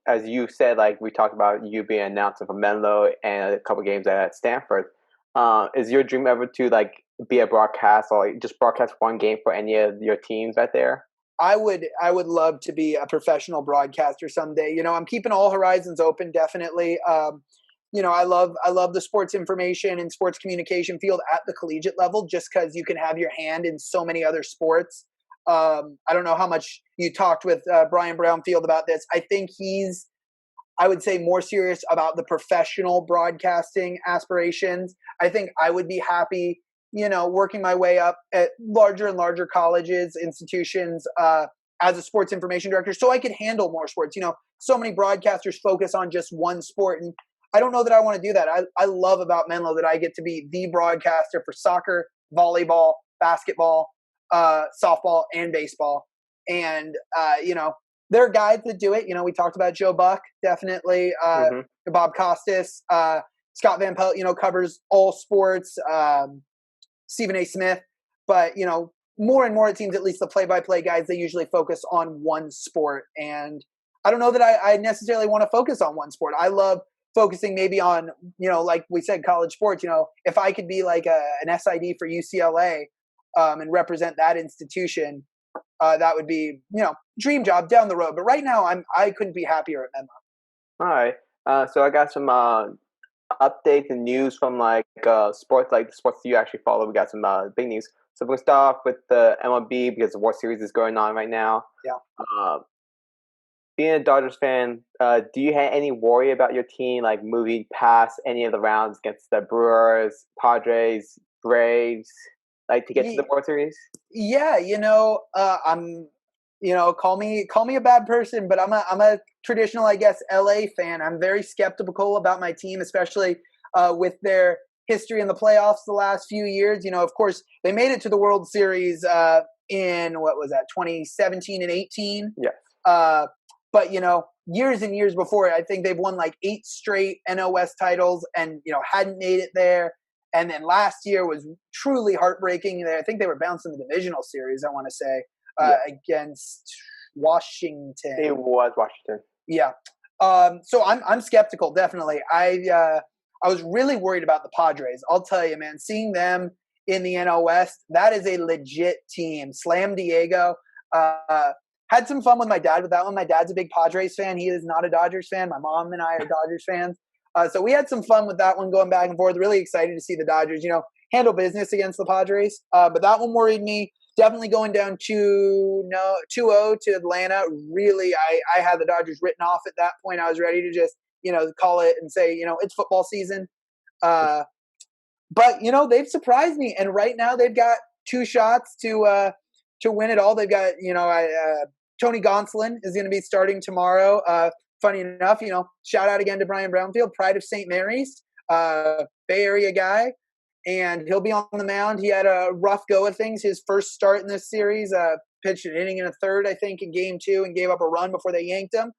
As you said, like we talked about you being an announcer for Menlo and a couple games at Stanford. Is your dream ever to like be a broadcast or like, just broadcast one game for any of your teams right there? I would love to be a professional broadcaster someday. I'm keeping all horizons open, definitely. I love the sports information and sports communication field at the collegiate level, just because you can have your hand in so many other sports. I don't know how much you talked with Brian Brownfield about this. I think he's, I would say, more serious about the professional broadcasting aspirations. I think I would be happy, working my way up at larger and larger colleges, institutions, as a sports information director, so I could handle more sports. So many broadcasters focus on just one sport, and I don't know that I want to do that. I love about Menlo that I get to be the broadcaster for soccer, volleyball, basketball, softball, and baseball. And there are guys that do it. We talked about Joe Buck, definitely. Bob Costas, Scott Van Pelt, covers all sports. Stephen A. Smith, but more and more it seems, at least the play-by-play guys, they usually focus on one sport. And I don't know that I necessarily want to focus on one sport. I love focusing maybe on, like we said, college sports. If I could be like an SID for UCLA and represent that institution, that would be, dream job down the road. But right now I couldn't be happier at Menlo. All right. So I got some updates and news from like sports, like the sports you actually follow. We got some big news. So we're gonna start off with the MLB because the World Series is going on right now. Yeah. Being a Dodgers fan, do you have any worry about your team like moving past any of the rounds against the Brewers, Padres, Braves, like to get to the World Series? Yeah, I'm, call me a bad person, but I'm a traditional, I guess, LA fan. I'm very skeptical about my team, especially with their history in the playoffs the last few years. Of course, they made it to the World Series in, what was that, 2017 and 18? Yeah. But, years and years before, I think they've won like 8 straight NOS titles and, hadn't made it there. And then last year was truly heartbreaking. I think they were bounced in the divisional series, I want to say, against Washington. It was Washington. Yeah. So I'm skeptical, definitely. I was really worried about the Padres. I'll tell you, man, seeing them in the NL West, that is a legit team. Slam Diego. Had some fun with my dad with that one. My dad's a big Padres fan. He is not a Dodgers fan. My mom and I are Dodgers fans. So we had some fun with that one, going back and forth. Really excited to see the Dodgers, handle business against the Padres. But that one worried me. Definitely going down 2-0 to Atlanta. Really, I had the Dodgers written off at that point. I was ready to just, call it and say, it's football season. But, they've surprised me. And right now they've got 2 shots to win it all. They've got, Tony Gonsolin is going to be starting tomorrow. Funny enough, shout out again to Brian Brownfield, pride of St. Mary's, Bay Area guy. And he'll be on the mound. He had a rough go of things. His first start in this series, pitched an inning and a third, I think, in game 2 and gave up a run before they yanked him.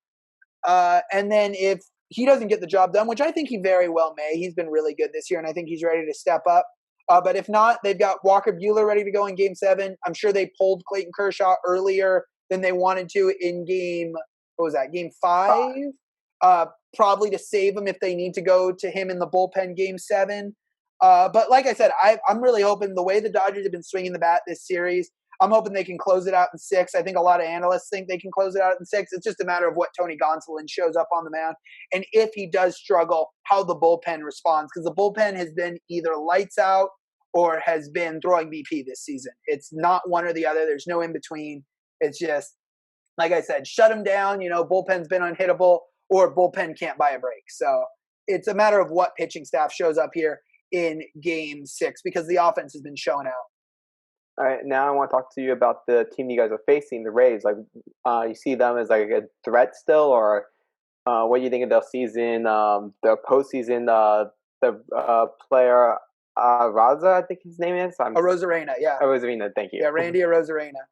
And then if he doesn't get the job done, which I think he very well may, he's been really good this year, and I think he's ready to step up. But if not, they've got Walker Buehler ready to go in game 7. I'm sure they pulled Clayton Kershaw earlier than they wanted to in game 5? Probably to save him if they need to go to him in the bullpen game 7. But like I said, I'm really hoping the way the Dodgers have been swinging the bat this series, I'm hoping they can close it out in 6. I think a lot of analysts think they can close it out in 6. It's just a matter of what Tony Gonsolin shows up on the mound. And if he does struggle, how the bullpen responds. Because the bullpen has been either lights out or has been throwing BP this season. It's not one or the other. There's no in between. It's just, like I said, shut him down. Bullpen's been unhittable, or bullpen can't buy a break. So it's a matter of what pitching staff shows up here in game 6, because the offense has been showing out. All right, now I want to talk to you about the team you guys are facing, the Rays. Like, you see them as like a threat still, or what do you think of their season, their postseason? The player Raza, I think his name is. Arozarena, yeah. Arozarena, thank you. Yeah, Randy Arozarena.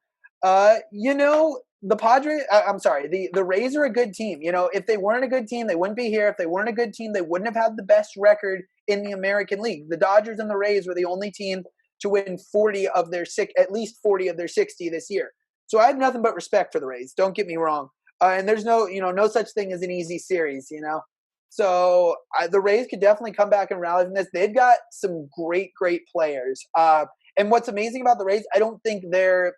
The Padres, I'm sorry, the Rays are a good team. If they weren't a good team, they wouldn't be here. If they weren't a good team, they wouldn't have had the best record in the American League. The Dodgers and the Rays were the only team to win at least 40 of their 60 this year. So I have nothing but respect for the Rays. Don't get me wrong. And there's no such thing as an easy series, So the Rays could definitely come back and rally from this. They've got some great, great players. And what's amazing about the Rays, I don't think they're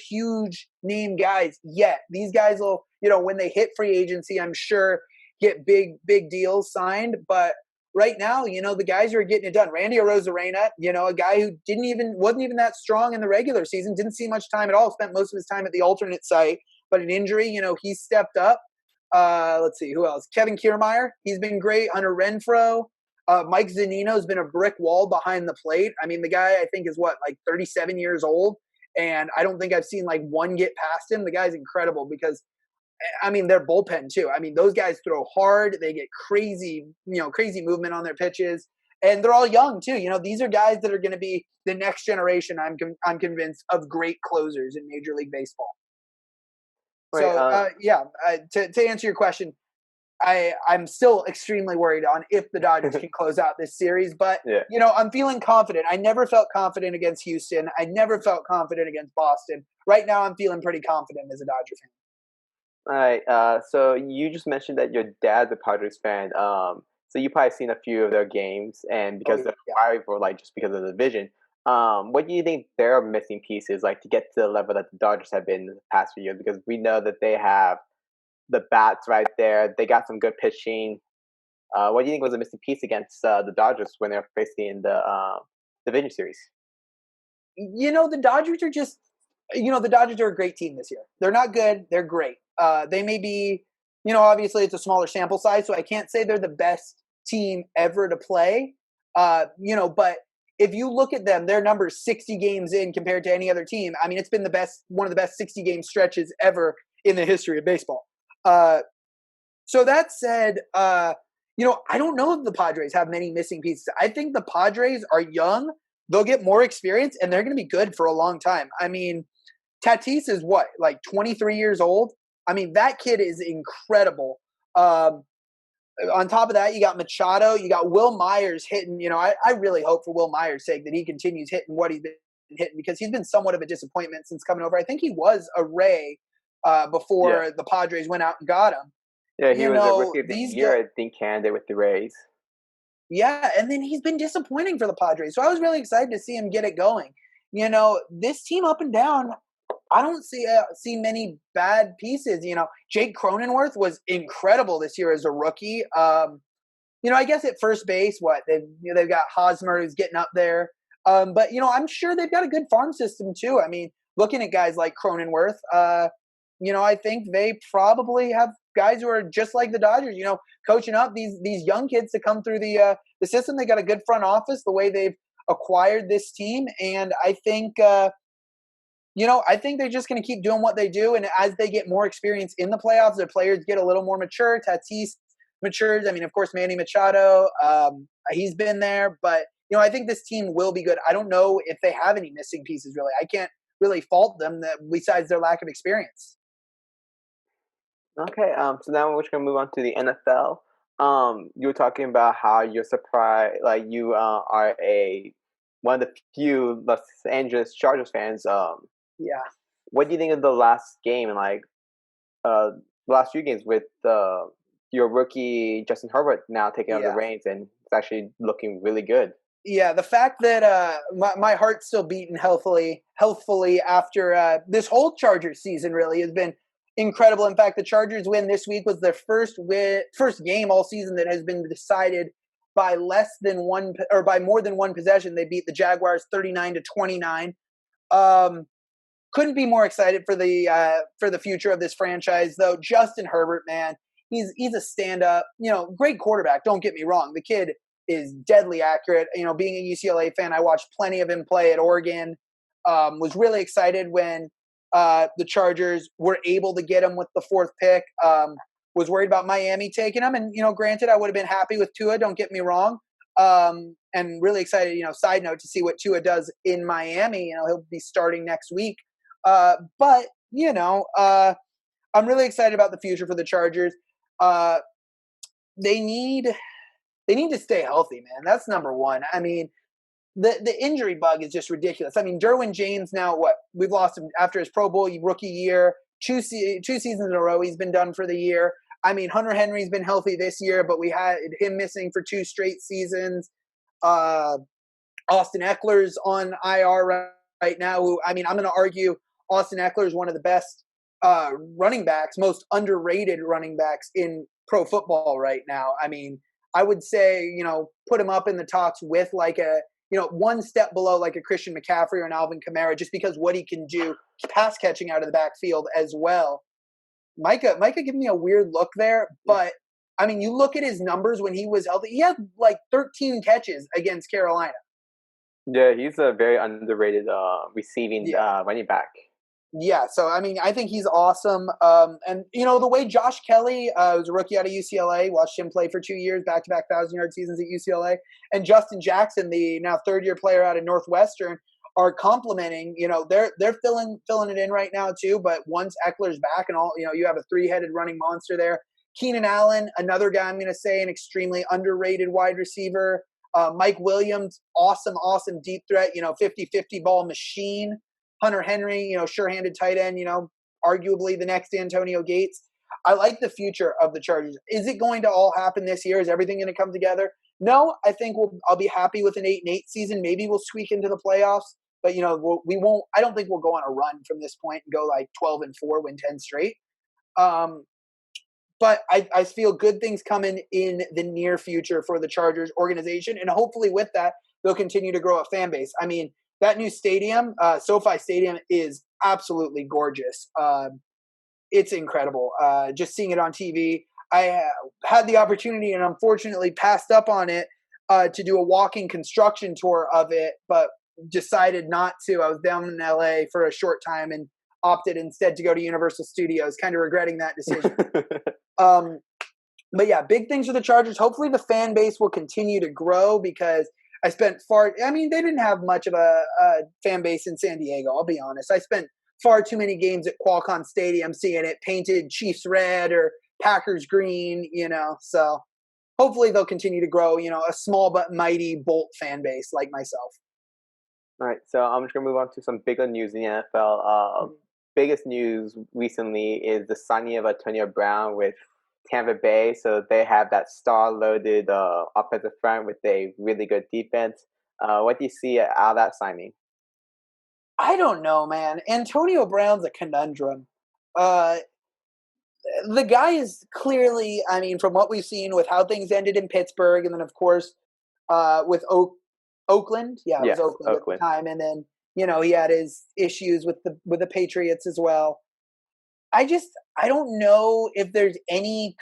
huge name guys yet. These guys will, when they hit free agency, I'm sure get big deals signed. But right now, the guys who are getting it done. Randy Arozarena, a guy who wasn't even that strong in the regular season, didn't see much time at all, spent most of his time at the alternate site. But an injury, he stepped up. Let's see, who else? Kevin Kiermaier, he's been great. Hunter Renfroe. Mike Zunino's been a brick wall behind the plate. I mean, the guy, I think, is 37 years old, and I don't think I've seen one get past him. The guy's incredible because, their bullpen too. Those guys throw hard. They get crazy movement on their pitches, and they're all young too. These are guys that are going to be the next generation. I'm convinced of great closers in Major League Baseball. Right, so to answer your question, I'm still extremely worried on if the Dodgers can close out this series. But, I'm feeling confident. I never felt confident against Houston. I never felt confident against Boston. Right now, I'm feeling pretty confident as a Dodger fan. All right. So you just mentioned that your dad's a Padres fan. So you probably seen a few of their games, and because they're rival, just because of the division. What do you think their missing piece is, to get to the level that the Dodgers have been in the past few years? Because we know that they have the bats right there. They got some good pitching. What do you think was a missing piece against the Dodgers when they're facing in the division series? The Dodgers are just, the Dodgers are a great team this year. They're not good. They're great. They may be, obviously it's a smaller sample size, so I can't say they're the best team ever to play. But if you look at them, their numbers 60 games in compared to any other team. It's been one of the best 60 game stretches ever in the history of baseball. So that said, I don't know if the Padres have many missing pieces. I think the Padres are young. They'll get more experience, and they're going to be good for a long time. I mean, Tatis is what, like 23 years old? I mean, that kid is incredible. On top of that, you got Machado, you got Will Myers hitting. I really hope for Will Myers' sake that he continues hitting what he's been hitting, because he's been somewhat of a disappointment since coming over. I think he was a Ray before the Padres went out and got him. Yeah, he was a rookie of the year, I think, candidate with the Rays. Yeah, and then he's been disappointing for the Padres. So I was really excited to see him get it going. This team up and down, I don't see many bad pieces. Jake Cronenworth was incredible this year as a rookie. I guess at first base, they've got Hosmer who's getting up there. But I'm sure they've got a good farm system too. I mean, looking at guys like Cronenworth, I think they probably have guys who are just like the Dodgers. Coaching up these young kids to come through the system. They got a good front office, the way they've acquired this team, and I think. I think they're just going to keep doing what they do. And as they get more experience in the playoffs, their players get a little more mature. Tatis matures. I mean, of course, Manny Machado, he's been there. But, I think this team will be good. I don't know if they have any missing pieces, really. I can't really fault them besides their lack of experience. Okay, so now we're just going to move on to the NFL. You were talking about how you're surprised, like you are one of the few Los Angeles Chargers fans. Yeah. What do you think of the last game and the last few games with your rookie Justin Herbert now taking over the reins, and it's actually looking really good? Yeah, the fact that my heart's still beating healthfully after this whole Chargers season really has been incredible. In fact, the Chargers win this week was their first game all season that has been decided by by more than one possession. They beat the Jaguars 39-29. Couldn't be more excited for the future of this franchise, though. Justin Herbert, man, he's a stand-up, great quarterback. Don't get me wrong. The kid is deadly accurate. Being a UCLA fan, I watched plenty of him play at Oregon. Was really excited when the Chargers were able to get him with the fourth pick. Was worried about Miami taking him, and granted, I would have been happy with Tua. Don't get me wrong. And really excited. Side note, to see what Tua does in Miami. He'll be starting next week. But I'm really excited about the future for the Chargers. They need to stay healthy, man. That's number one. I mean, the injury bug is just ridiculous. I mean, Derwin James now, we've lost him after his Pro Bowl rookie year, two seasons in a row. He's been done for the year. I mean, Hunter Henry's been healthy this year, but we had him missing for 2 straight seasons. Austin Eckler's on IR right now. I'm going to argue Austin Eckler is one of the best running backs, most underrated running backs in pro football right now. I mean, I would say, put him up in the talks with one step below like a Christian McCaffrey or an Alvin Kamara, just because what he can do pass catching out of the backfield as well. Micah gave me a weird look there, but I mean, you look at his numbers when he was healthy. He had 13 catches against Carolina. Yeah, he's a very underrated receiving running back. Yeah, so I mean, I think he's awesome. And the way Josh Kelly was a rookie out of UCLA, watched him play for 2 years, back-to-back 1,000-yard seasons at UCLA, and Justin Jackson, the now third-year player out of Northwestern, are complementing. They're filling it in right now too. But once Eckler's back and all, you have a 3-headed running monster there. Keenan Allen, another guy I'm going to say an extremely underrated wide receiver. Mike Williams, awesome deep threat. 50-50 ball machine. Hunter Henry, sure-handed tight end, arguably the next Antonio Gates. I like the future of the Chargers. Is it going to all happen this year? Is everything going to come together? No, I think I'll be happy with an 8-8 season. Maybe we'll squeak into the playoffs, but we won't. I don't think we'll go on a run from this point and go 12-4, win 10 straight. But I feel good things coming in the near future for the Chargers organization, and hopefully with that they'll continue to grow a fan base. I mean, that new stadium, SoFi Stadium, is absolutely gorgeous. It's incredible. Just seeing it on TV. I had the opportunity and unfortunately passed up on it to do a walking construction tour of it, but decided not to. I was down in LA for a short time and opted instead to go to Universal Studios, kind of regretting that decision. But yeah, big things for the Chargers. Hopefully the fan base will continue to grow because they didn't have much of a fan base in San Diego, I'll be honest. I spent far too many games at Qualcomm Stadium seeing it painted Chiefs red or Packers green, so hopefully they'll continue to grow, a small but mighty Bolt fan base like myself. All right, so I'm just going to move on to some bigger news in the NFL. Biggest news recently is the signing of Antonio Brown with Tampa Bay. So they have that star-loaded offensive front with a really good defense. What do you see out of that signing? I don't know, man. Antonio Brown's a conundrum. The guy is clearly, from what we've seen with how things ended in Pittsburgh, and then of course with Oakland. Yeah, it was Oakland at the time, and then he had his issues with the Patriots as well. I don't know if there's any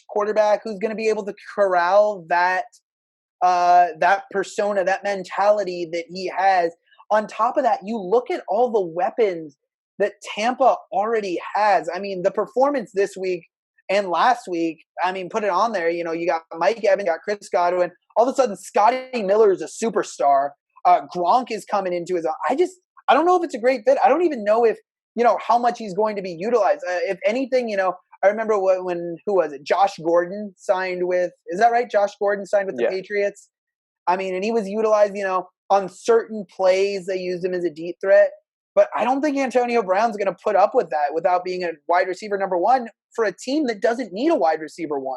quarterback who's going to be able to corral that persona, that mentality that he has. On top of that, you look at all the weapons that Tampa already has. The performance this week and last week, put it on there. You got Mike Evans, you got Chris Godwin. All of a sudden, Scotty Miller is a superstar. Gronk is coming into his own. I don't know if it's a great fit. I don't even know if, how much he's going to be utilized. If anything, I remember when who was it? Josh Gordon signed with, is that right? Josh Gordon signed with the Patriots. And he was utilized, on certain plays, they used him as a deep threat. But I don't think Antonio Brown's going to put up with that without being a wide receiver number one for a team that doesn't need a wide receiver one.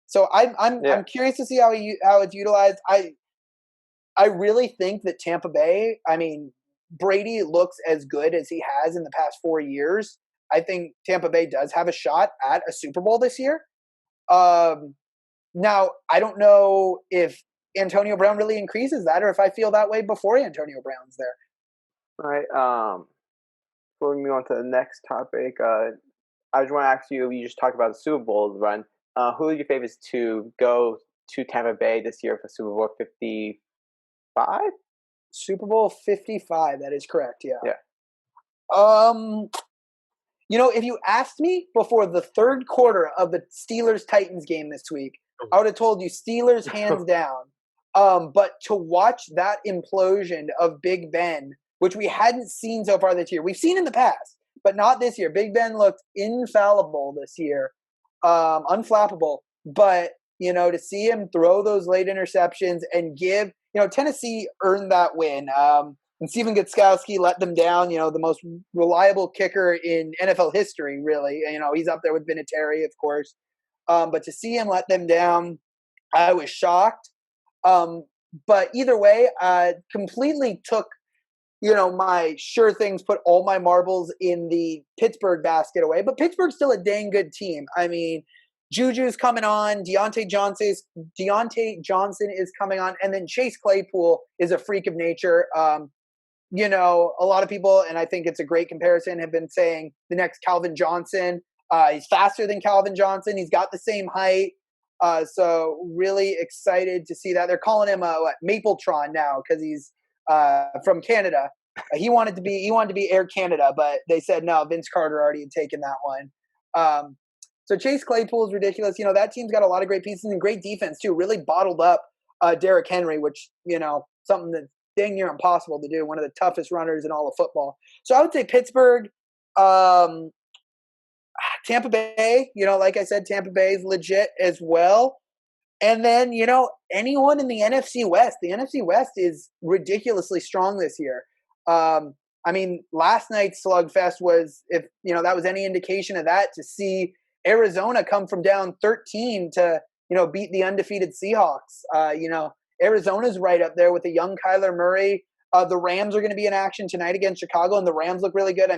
So I'm curious to see how it's utilized. I really think that Tampa Bay, Brady looks as good as he has in the past 4 years. I think Tampa Bay does have a shot at a Super Bowl this year. Now, I don't know if Antonio Brown really increases that or if I feel that way before Antonio Brown's there. All right. Before we move on to the next topic, I just want to ask you just talked about the Super Bowl run. Who are your favorites to go to Tampa Bay this year for Super Bowl 55? Super Bowl 55, that is correct, yeah. Yeah. If you asked me before the third quarter of the Steelers-Titans game this week, I would have told you Steelers hands down. But to watch that implosion of Big Ben, which we hadn't seen so far this year, we've seen in the past, but not this year. Big Ben looked infallible this year, unflappable. But, to see him throw those late interceptions and give, Tennessee earned that win. And Stephen Gostkowski let them down, the most reliable kicker in NFL history, really. He's up there with Vinatieri, of course. But to see him let them down, I was shocked. But either way, completely took, my sure things, put all my marbles in the Pittsburgh basket away. But Pittsburgh's still a dang good team. Juju's coming on. Deontay Johnson is coming on. And then Chase Claypool is a freak of nature. A lot of people, and I think it's a great comparison, have been saying the next Calvin Johnson. He's faster than Calvin Johnson. He's got the same height. So really excited to see that. They're calling him Mapletron now because he's from Canada. He wanted to be Air Canada, but they said no. Vince Carter already had taken that one. So Chase Claypool is ridiculous. That team's got a lot of great pieces and great defense too. Really bottled up Derrick Henry, which something that's dang near impossible to do. One of the toughest runners in all of football. So I would say Pittsburgh. Tampa Bay, like I said, Tampa Bay is legit as well. And then, anyone in the NFC West. The NFC West is ridiculously strong this year. Last night's slugfest was, if, that was any indication of that, to see Arizona come from down 13 to, beat the undefeated Seahawks. Arizona's right up there with the young Kyler Murray. The Rams are going to be in action tonight against Chicago, and the Rams look really good.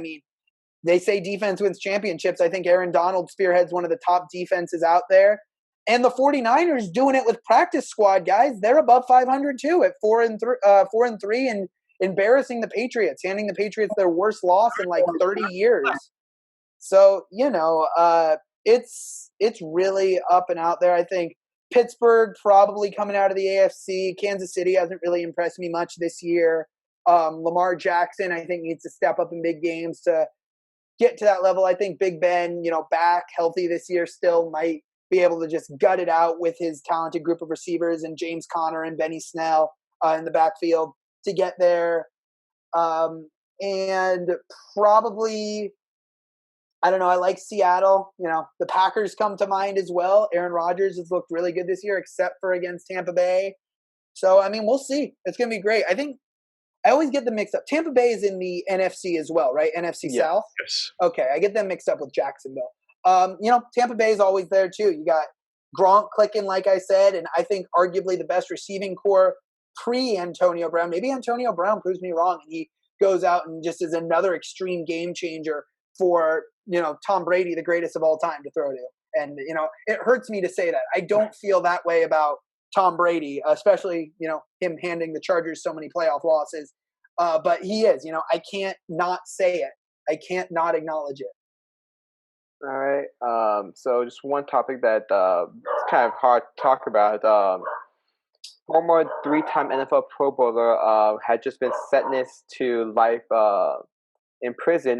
They say defense wins championships. I think Aaron Donald spearheads one of the top defenses out there. And the 49ers doing it with practice squad guys. They're above 500 too at 4-3 and embarrassing the Patriots, handing the Patriots their worst loss in like 30 years. So, it's really up and out there. I think Pittsburgh probably coming out of the AFC. Kansas City hasn't really impressed me much this year. Lamar Jackson, I think, needs to step up in big games to get to that level. I think Big Ben, back healthy this year still might be able to just gut it out with his talented group of receivers and James Conner and Benny Snell in the backfield to get there. And probably, I don't know, I like Seattle. The Packers come to mind as well. Aaron Rodgers has looked really good this year, except for against Tampa Bay. So, we'll see. It's going to be great. I think I always get them mixed up. Tampa Bay is in the NFC as well, right? NFC South? Yes. Okay, I get them mixed up with Jacksonville. Tampa Bay is always there too. You got Gronk clicking, like I said, and I think arguably the best receiving core pre-Antonio Brown. Maybe Antonio Brown proves me wrong, and he goes out and just is another extreme game changer for, Tom Brady, the greatest of all time to throw to. And, it hurts me to say that. I don't feel that way about Tom Brady, especially, him handing the Chargers so many playoff losses. But he is, I can't not say it. I can't not acknowledge it. All right. So just one topic that kind of hard to talk about. Former 3-time NFL Pro Bowler had just been sentenced to life in prison.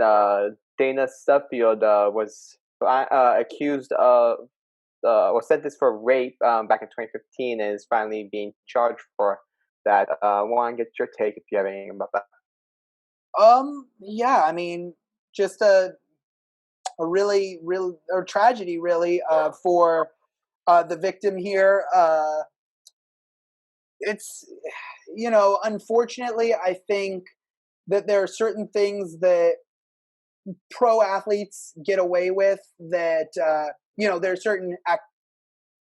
Dana Suffield was accused of was sentenced for rape back in 2015 and is finally being charged for that. I want to get your take if you have anything about that. Yeah, just a really tragedy, really, for the victim here. It's, unfortunately, I think that there are certain things that pro athletes get away with that, there are certain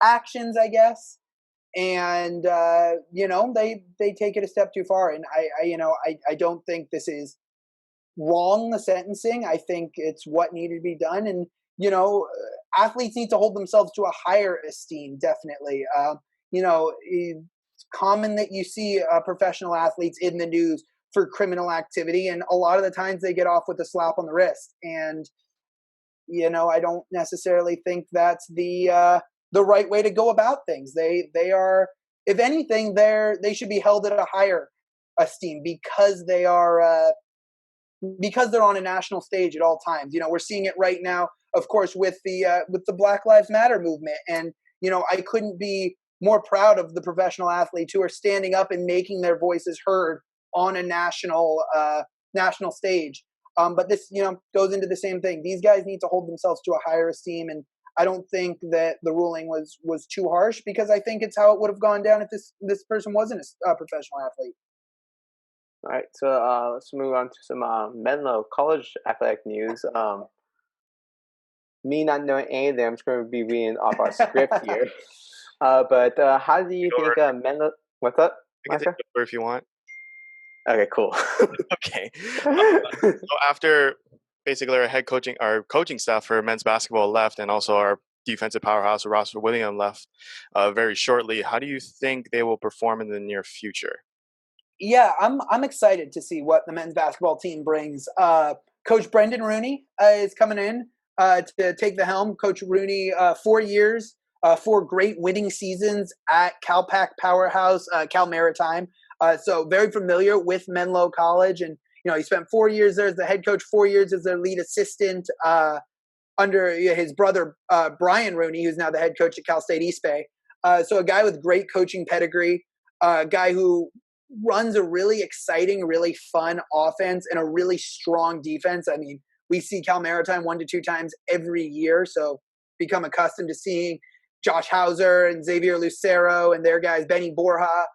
actions, I guess, and they take it a step too far. And I don't think this is wrong, the sentencing. I think it's what needed to be done. And, athletes need to hold themselves to a higher esteem, definitely. It's common that you see professional athletes in the news for criminal activity, and a lot of the times they get off with a slap on the wrist. And, I don't necessarily think that's the right way to go about things. They are, if anything, they should be held at a higher esteem because they are because they're on a national stage at all times. We're seeing it right now, of course, with the Black Lives Matter movement. And, I couldn't be more proud of the professional athletes who are standing up and making their voices heard on a national stage. But this, goes into the same thing. These guys need to hold themselves to a higher esteem. And I don't think that the ruling was too harsh, because I think it's how it would have gone down if this person wasn't a professional athlete. All right, so let's move on to some Menlo College athletic news. Me not knowing anything, I'm just going to be reading off our script here. But how do you think Menlo? What's up? I can take it over if you want. Okay, cool. Okay. So after basically our coaching staff for men's basketball left, and also our defensive powerhouse Ross Williams left very shortly, how do you think they will perform in the near future? Yeah, I'm excited to see what the men's basketball team brings. Coach Brendan Rooney is coming in to take the helm. Coach Rooney, 4 years, 4 great winning seasons at CalPAC powerhouse, Cal Maritime. So very familiar with Menlo College, and he spent 4 years there as the head coach, 4 years as their lead assistant under his brother Brian Rooney, who's now the head coach at Cal State East Bay. So a guy with great coaching pedigree, a guy who runs a really exciting, really fun offense and a really strong defense. We see Cal Maritime 1 to 2 times every year, so become accustomed to seeing Josh Hauser and Xavier Lucero and their guys, Benny Borja,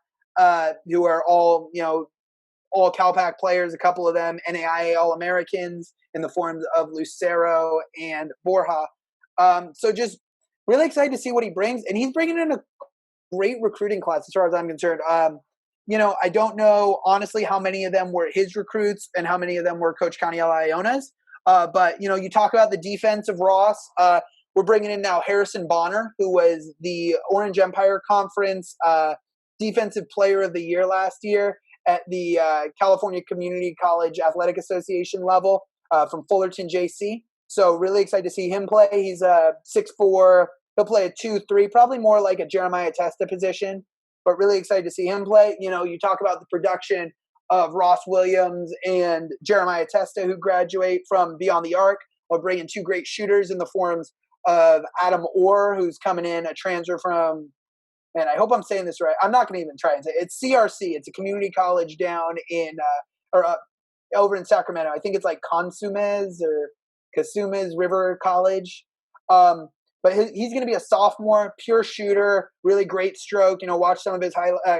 who are all CalPAC players, a couple of them NAIA All-Americans in the forms of Lucero and Borja. So just really excited to see what he brings. And he's bringing in a great recruiting class as far as I'm concerned. I don't know, honestly, how many of them were his recruits and how many of them were Coach Caniela Iona's. But, you talk about the defense of Ross. We're bringing in now Harrison Bonner, who was the Orange Empire Conference Defensive Player of the Year last year at the California Community College Athletic Association level from Fullerton JC. So really excited to see him play. He's 6'4". He'll play a 2-3, probably more like a Jeremiah Testa position, but really excited to see him play. You talk about the production of Ross Williams and Jeremiah Testa, who graduate from Beyond the Arc. We'll bring in two great shooters in the forms of Adam Orr, who's coming in, a transfer from, man, I hope I'm saying this right. I'm not going to even try and say it. It's CRC. It's a community college down in, over in Sacramento. I think it's like Casumes River College. But he's going to be a sophomore, pure shooter, really great stroke. Watch some of his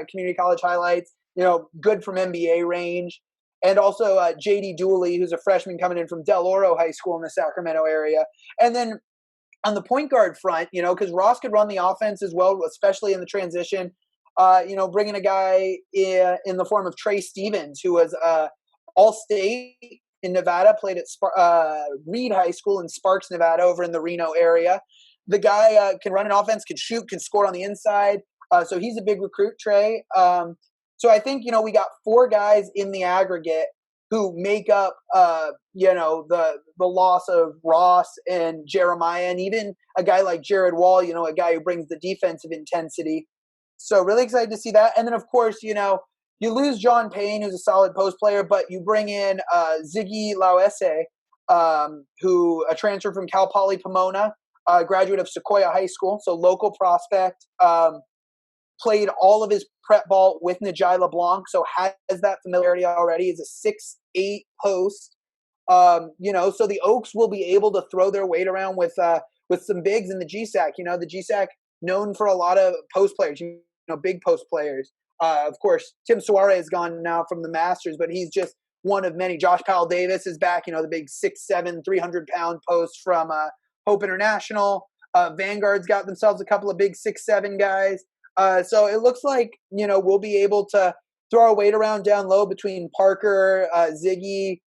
community college highlights. Good from NBA range. And also J.D. Dooley, who's a freshman coming in from Del Oro High School in the Sacramento area. And then on the point guard front, because Ross could run the offense as well, especially in the transition. Bringing a guy in the form of Trey Stevens, who was All-State in Nevada, played at Reed High School in Sparks, Nevada, over in the Reno area. The guy can run an offense, can shoot, can score on the inside. So he's a big recruit, Trey. So I think, we got four guys in the aggregate who make up, the loss of Ross and Jeremiah, and even a guy like Jared Wall, a guy who brings the defensive intensity. So really excited to see that. And then, of course, you lose John Payne, who's a solid post player, but you bring in Ziggy Lauese, who a transfer from Cal Poly Pomona, graduate of Sequoia High School, so local prospect. Played all of his prep ball with Najai LeBlanc, so has that familiarity already. He's a 6'8" post. So the Oaks will be able to throw their weight around with some bigs in the GSAC. The GSAC known for a lot of post players, big post players. Of course, Tim Suarez is gone now from the Masters, but he's just one of many. Josh Powell Davis is back, the big 6'7", 300-pound post from Hope International. Vanguard's got themselves a couple of big 6'7" guys. So it looks like, we'll be able to throw our weight around down low between Parker, Ziggy,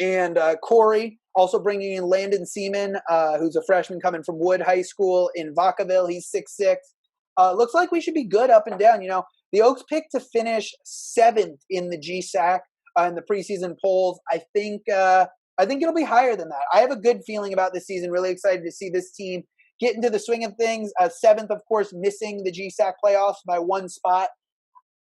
and Corey. Also bringing in Landon Seaman, who's a freshman coming from Wood High School in Vacaville. He's 6'6". Looks like we should be good up and down. The Oaks picked to finish 7th in the GSAC in the preseason polls. I think it'll be higher than that. I have a good feeling about this season. Really excited to see this team get into the swing of things. 7th, of course, missing the GSAC playoffs by one spot.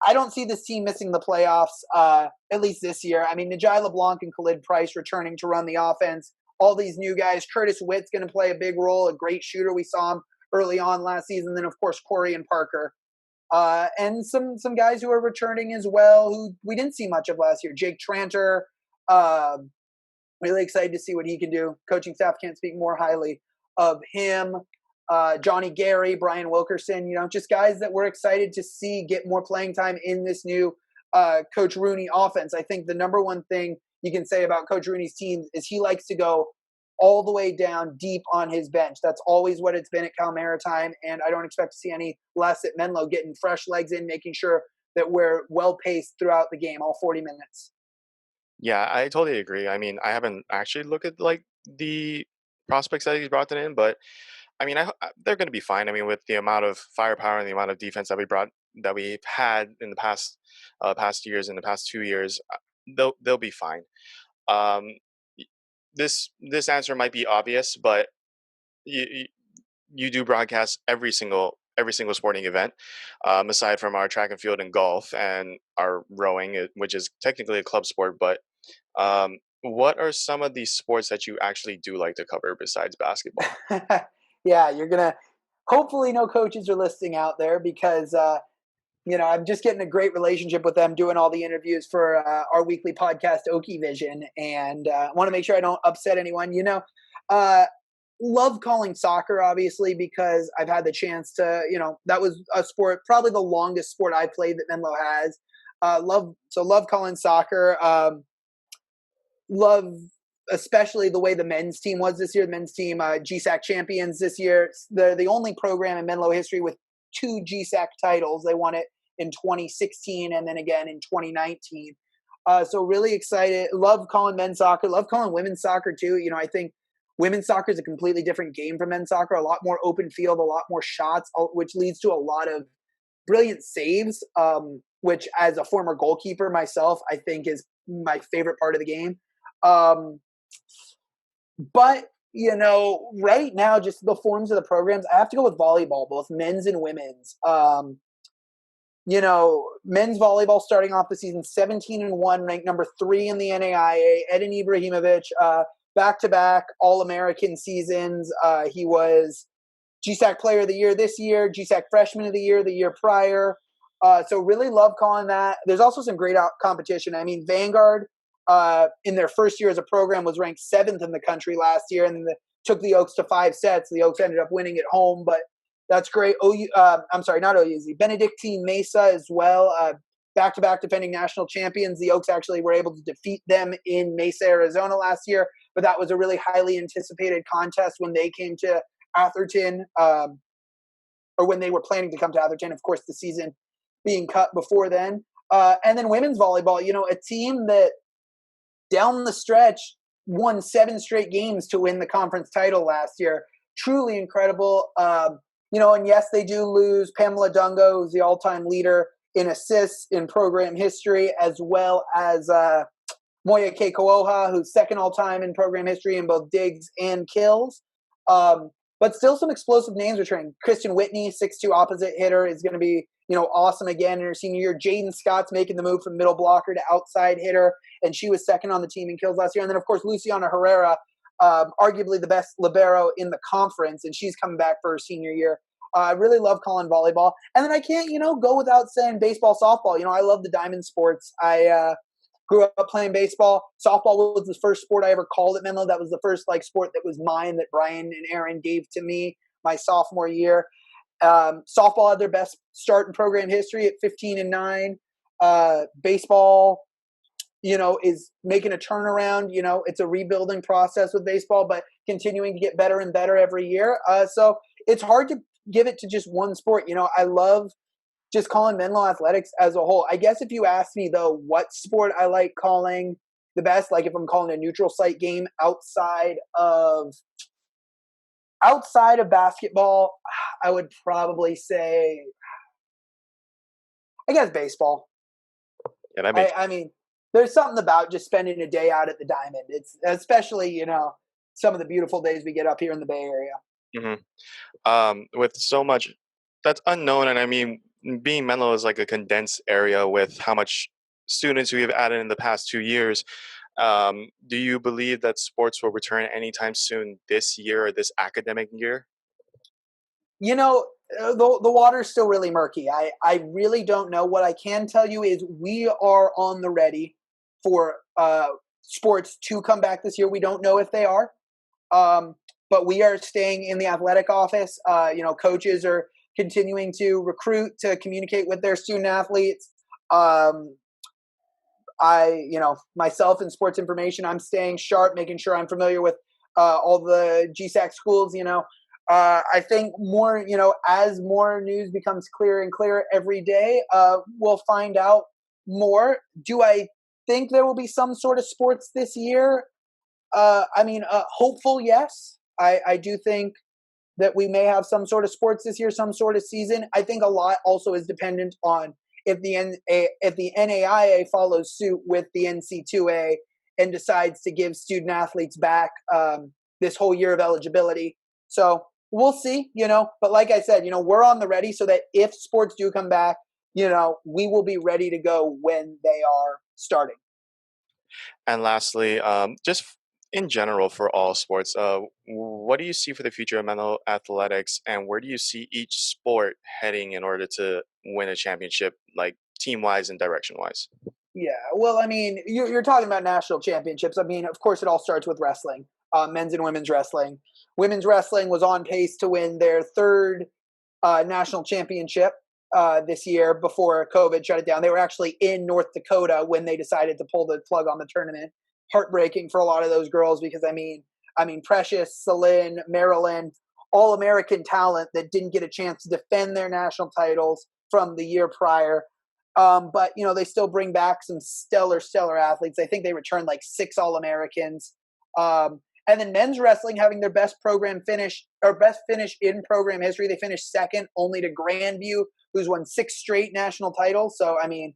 I don't see this team missing the playoffs, at least this year. I mean, Najai LeBlanc and Khalid Price returning to run the offense. All these new guys. Curtis Witt's going to play a big role, a great shooter. We saw him early on last season. Then, of course, Corey and Parker. And some guys who are returning as well, who we didn't see much of last year. Jake Tranter, really excited to see what he can do. Coaching staff can't speak more highly of him. Johnny Gary, Brian Wilkerson, just guys that we're excited to see get more playing time in this new Coach Rooney offense. I think the number one thing you can say about Coach Rooney's team is he likes to go all the way down deep on his bench. That's always what it's been at Cal Maritime, and I don't expect to see any less at Menlo, getting fresh legs in, making sure that we're well-paced throughout the game, all 40 minutes. Yeah, I totally agree. I mean, I haven't actually looked at the prospects that he's brought in, but I mean, they're going to be fine. I mean, with the amount of firepower and the amount of defense that we've had in the past years, in the past 2 years, they'll be fine. This answer might be obvious, but you do broadcast every single sporting event, aside from our track and field and golf and our rowing, which is technically a club sport. But what are some of these sports that you actually do like to cover besides basketball? Yeah, you're gonna. Hopefully, no coaches are listening out there because I'm just getting a great relationship with them, doing all the interviews for our weekly podcast, Okie Vision, and want to make sure I don't upset anyone. Love calling soccer, obviously, because I've had the chance to. That was a sport, probably the longest sport I played that Menlo has. Love calling soccer. Love especially the way the men's team was this year. The men's team, GSAC champions this year. They're the only program in Menlo history with 2 GSAC titles. They won it in 2016 and then again in 2019. So really excited. Love calling men's soccer. Love calling women's soccer too. I think women's soccer is a completely different game from men's soccer. A lot more open field, a lot more shots, which leads to a lot of brilliant saves, which as a former goalkeeper myself, I think is my favorite part of the game. But, right now, just the forms of the programs, I have to go with volleyball, both men's and women's. Men's volleyball starting off the season 17-1, ranked number 3 in the NAIA. Edin Ibrahimovic, back-to-back All-American seasons. He was GSAC Player of the Year this year, GSAC Freshman of the year prior. So really love calling that. There's also some great competition. I mean, Vanguard, in their first year as a program, was ranked 7th in the country last year, and took the Oaks to 5 sets. The Oaks ended up winning at home, but that's great. I'm sorry, not OUZ. Benedictine Mesa as well, back-to-back defending national champions. The Oaks actually were able to defeat them in Mesa, Arizona last year, but that was a really highly anticipated contest when they came to Atherton, or when they were planning to come to Atherton. Of course, the season being cut before then. And then women's volleyball, a team that down the stretch won 7 straight games to win the conference title last year. Truly incredible. And yes, they do lose Pamela Dungo, who's the all-time leader in assists in program history, as well as Moya Keikoha, who's second all-time in program history in both digs and kills. But still some explosive names returning. Kristen Whitney, 6'2" opposite hitter, is going to be, awesome again in her senior year. Jaden Scott's making the move from middle blocker to outside hitter, and she was second on the team in kills last year. And then, of course, Luciana Herrera, arguably the best libero in the conference, and she's coming back for her senior year. I really love calling volleyball. And then I can't, go without saying baseball, softball. I love the diamond sports. I grew up playing baseball. Softball was the first sport I ever called at Menlo. That was the first sport that was mine that Brian and Aaron gave to me my sophomore year. Softball had their best start in program history at 15-9. Baseball, is making a turnaround. It's a rebuilding process with baseball, but continuing to get better and better every year. So it's hard to give it to just one sport. I love just calling Menlo athletics as a whole. I guess if you ask me, though, what sport I like calling the best, if I'm calling a neutral site game outside of basketball, I would probably say, I guess, baseball. Yeah, that makes I mean, there's something about just spending a day out at the Diamond. It's especially, some of the beautiful days we get up here in the Bay Area. With so much that's unknown, and I mean, being Menlo is like a condensed area with how much students we have added in the past 2 years. Do you believe that sports will return anytime soon this year or this academic year? The water's still really murky. I really don't know. What I can tell you is we are on the ready for sports to come back this year. We don't know if they are, but we are staying in the athletic office. Coaches are continuing to recruit, to communicate with their student athletes. Myself in sports information, I'm staying sharp, making sure I'm familiar with all the GSAC schools. I think more, as more news becomes clearer and clearer every day, we'll find out more. Do I think there will be some sort of sports this year? Hopeful, yes. I do think that we may have some sort of sports this year, some sort of season. I think a lot also is dependent on if the NAIA follows suit with the NC2A and decides to give student athletes back this whole year of eligibility. So we'll see, but like I said, we're on the ready so that if sports do come back, we will be ready to go when they are starting. And lastly, just in general for all sports, what do you see for the future of Menlo athletics, and where do you see each sport heading in order to win a championship, like team-wise and direction-wise? Yeah, well, I mean, you're talking about national championships. I mean, of course, it all starts with wrestling, men's and women's wrestling. Women's wrestling was on pace to win their 3rd national championship this year before COVID shut it down. They were actually in North Dakota when they decided to pull the plug on the tournament. Heartbreaking for a lot of those girls because, I mean, Precious, Celine, Marilyn, all American talent that didn't get a chance to defend their national titles from the year prior. But, they still bring back some stellar athletes. I think they returned 6 All-Americans. And then men's wrestling having their best finish in program history. They finished 2nd only to Grandview, who's won 6 straight national titles. So, I mean,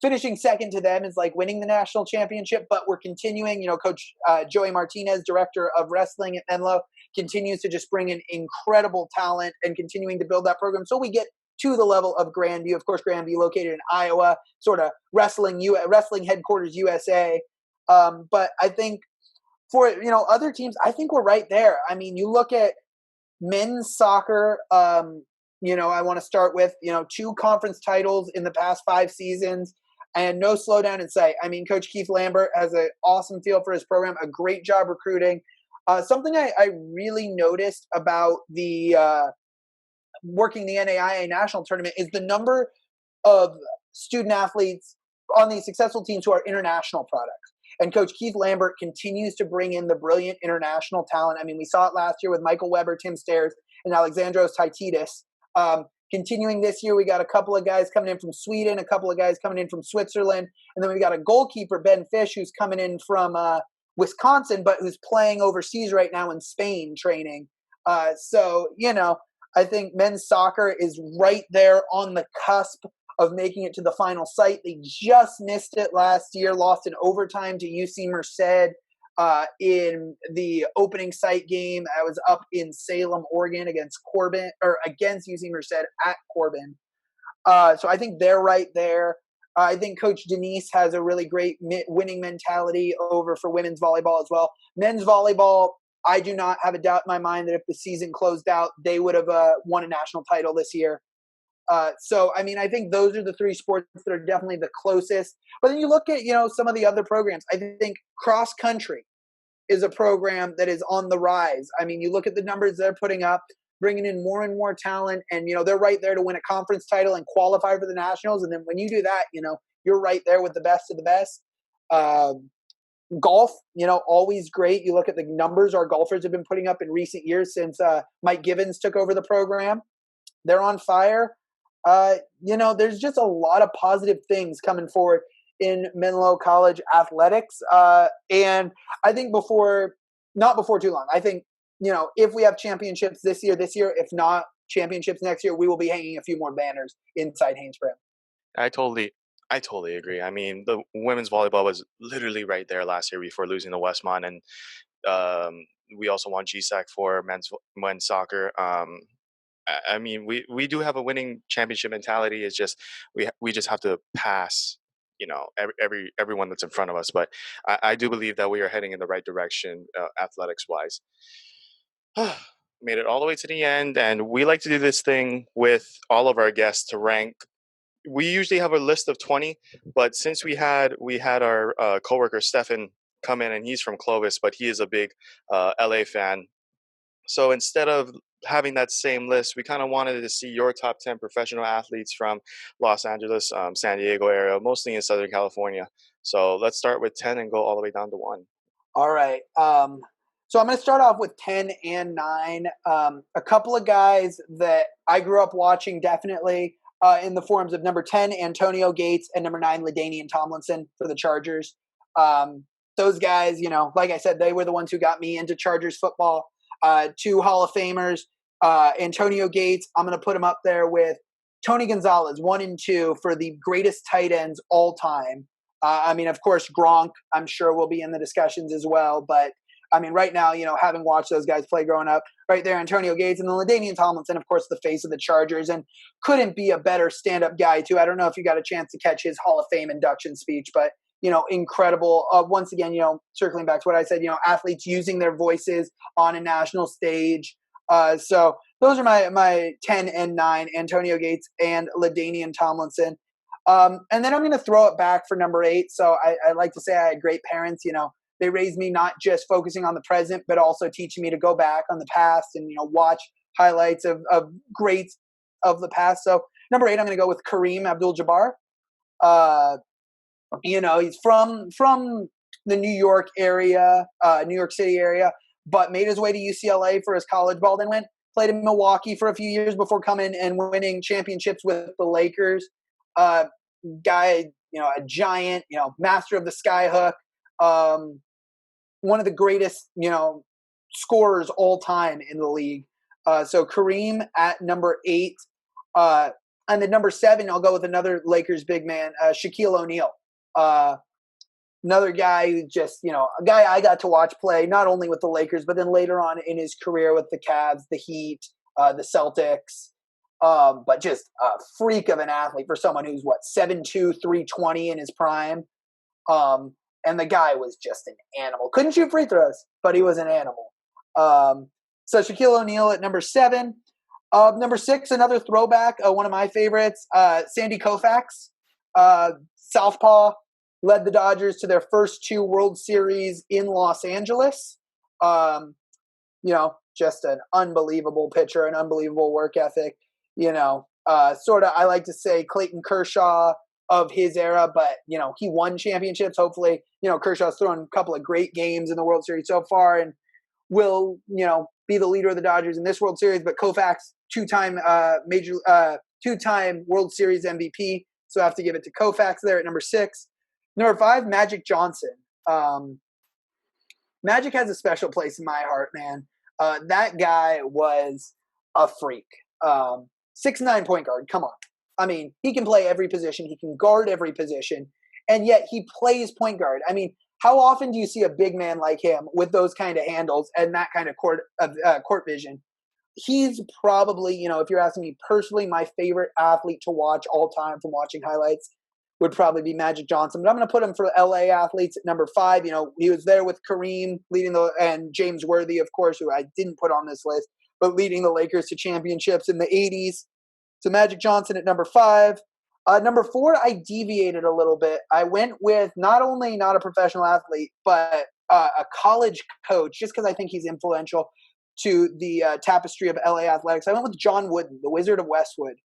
finishing 2nd to them is like winning the national championship, but we're continuing, Coach Joey Martinez, director of wrestling at Menlo, continues to just bring in incredible talent and continuing to build that program. So we get to the level of Grandview. Of course, Grandview located in Iowa, sort of wrestling headquarters USA. But I think for other teams, I think we're right there. I mean, you look at men's soccer. I want to start with 2 conference titles in the past 5 seasons, and no slowdown in sight. I mean, Coach Keith Lambert has an awesome feel for his program, a great job recruiting. Something I really noticed about the working the NAIA national tournament is the number of student athletes on these successful teams who are international products. And Coach Keith Lambert continues to bring in the brilliant international talent. I mean, we saw it last year with Michael Weber, Tim Stairs, and Alexandros Taitidis. Continuing this year, we got a couple of guys coming in from Sweden, a couple of guys coming in from Switzerland, and then we got a goalkeeper, Ben Fish, who's coming in from Wisconsin, but who's playing overseas right now in Spain training. I think men's soccer is right there on the cusp of making it to the final site. They just missed it last year, lost in overtime to UC Merced in the opening site game. I was up in Salem, Oregon against UC Merced at Corbin. So I think they're right there. I think Coach Denise has a really great winning mentality over for women's volleyball as well. Men's volleyball, I do not have a doubt in my mind that if the season closed out, they would have won a national title this year. I think those are the 3 sports that are definitely the closest. But then you look at, some of the other programs. I think cross country is a program that is on the rise. I mean, you look at the numbers they're putting up, bringing in more and more talent, and, they're right there to win a conference title and qualify for the nationals. And then when you do that, you're right there with the best of the best. Golf, always great. You look at the numbers our golfers have been putting up in recent years since Mike Gibbons took over the program. They're on fire. There's just a lot of positive things coming forward in Menlo College athletics. And I think not before too long, I think, if we have championships this year, if not championships next year, we will be hanging a few more banners inside Hanesbrook. I totally agree. I mean, the women's volleyball was literally right there last year before losing to Westmont, and we also won GSAC for men's soccer. I mean, we do have a winning championship mentality. It's just we just have to pass, everyone that's in front of us. But I do believe that we are heading in the right direction, athletics wise. Made it all the way to the end, and we like to do this thing with all of our guests to rank. We usually have a list of 20, but since we had our coworker Stefan come in, and he's from Clovis, but he is a big LA fan. So instead of having that same list, we kind of wanted to see your top 10 professional athletes from Los Angeles, San Diego area, mostly in Southern California. So let's start with 10 and go all the way down to 1. All right. So I'm going to start off with 10 and 9. A couple of guys that I grew up watching definitely in the forms of number 10, Antonio Gates, and number 9, LaDainian Tomlinson for the Chargers. Those guys, like I said, they were the ones who got me into Chargers football. 2 Hall of Famers. Antonio Gates, I'm going to put him up there with Tony Gonzalez, 1 and 2 for the greatest tight ends all time. Of course, Gronk, I'm sure will be in the discussions as well. But, right now, having watched those guys play growing up, right there, Antonio Gates, and then LaDainian Tomlinson, of course, the face of the Chargers, and couldn't be a better stand-up guy, too. I don't know if you got a chance to catch his Hall of Fame induction speech, but, incredible. Once again, circling back to what I said, athletes using their voices on a national stage. So those are my 10 and 9, Antonio Gates and LaDainian Tomlinson. And then I'm going to throw it back for number 8. So I like to say I had great parents. They raised me not just focusing on the present, but also teaching me to go back on the past and, watch highlights of greats of the past. So number 8, I'm going to go with Kareem Abdul-Jabbar. He's from the New York area, New York City area, but made his way to UCLA for his college ball, then played in Milwaukee for a few years before coming and winning championships with the Lakers. Guy, a giant, master of the skyhook, one of the greatest, scorers all time in the league. So Kareem at number 8. And then number 7, I'll go with another Lakers big man, Shaquille O'Neal. Another guy who just, a guy I got to watch play not only with the Lakers, but then later on in his career with the Cavs, the Heat, the Celtics. but just a freak of an athlete for someone who's 7'2", 320 in his prime. And the guy was just an animal. Couldn't shoot free throws, but he was an animal. So Shaquille O'Neal at number 7. Number 6, another throwback, one of my favorites, Sandy Koufax. Southpaw, led the Dodgers to their first 2 World Series in Los Angeles. Just an unbelievable pitcher, an unbelievable work ethic. Sort of, I like to say Clayton Kershaw of his era, but, he won championships. Hopefully, Kershaw's thrown a couple of great games in the World Series so far and will, be the leader of the Dodgers in this World Series. But Koufax, 2-time World Series MVP. So I have to give it to Koufax there at number 6. Number 5, Magic Johnson. Magic has a special place in my heart, man. That guy was a freak. 6'9" point guard. Come on. I mean, he can play every position. He can guard every position. And yet he plays point guard. I mean, how often do you see a big man like him with those kind of handles and that kind of court vision? He's probably, if you're asking me personally, my favorite athlete to watch all time from watching highlights would probably be Magic Johnson. But I'm going to put him for LA athletes at number 5. He was there with Kareem and James Worthy, of course, who I didn't put on this list, but leading the Lakers to championships in the 80s. So Magic Johnson at number 5. Number 4, I deviated a little bit. I went with not only not a professional athlete, but a college coach, just because I think he's influential to the tapestry of LA athletics. I went with John Wooden, the Wizard of Westwood.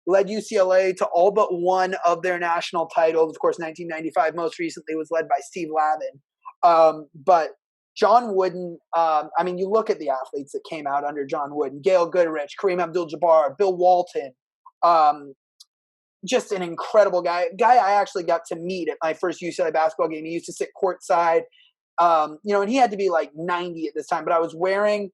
Led UCLA to all but one of their national titles. Of course, 1995 most recently was led by Steve Lavin. But John Wooden, you look at the athletes that came out under John Wooden: Gail Goodrich, Kareem Abdul-Jabbar, Bill Walton. Just an incredible guy. I actually got to meet at my first UCLA basketball game. He used to sit courtside, and he had to be like 90 at this time. But I was wearing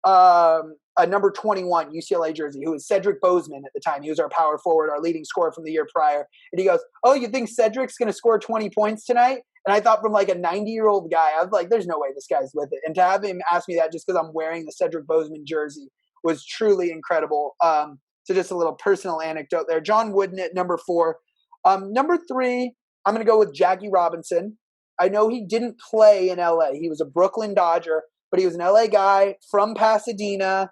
a number 21 UCLA jersey, who was Cedric Bozeman at the time. He was our power forward, our leading scorer from the year prior. And he goes, "Oh, you think Cedric's going to score 20 points tonight?" And I thought, from like a 90-year-old guy, I was like, there's no way this guy's with it. And to have him ask me that just because I'm wearing the Cedric Bozeman jersey was truly incredible. So just a little personal anecdote there. John Wooden at number 4. Number 3, I'm going to go with Jackie Robinson. I know he didn't play in LA. He was a Brooklyn Dodger, but he was an LA guy from Pasadena,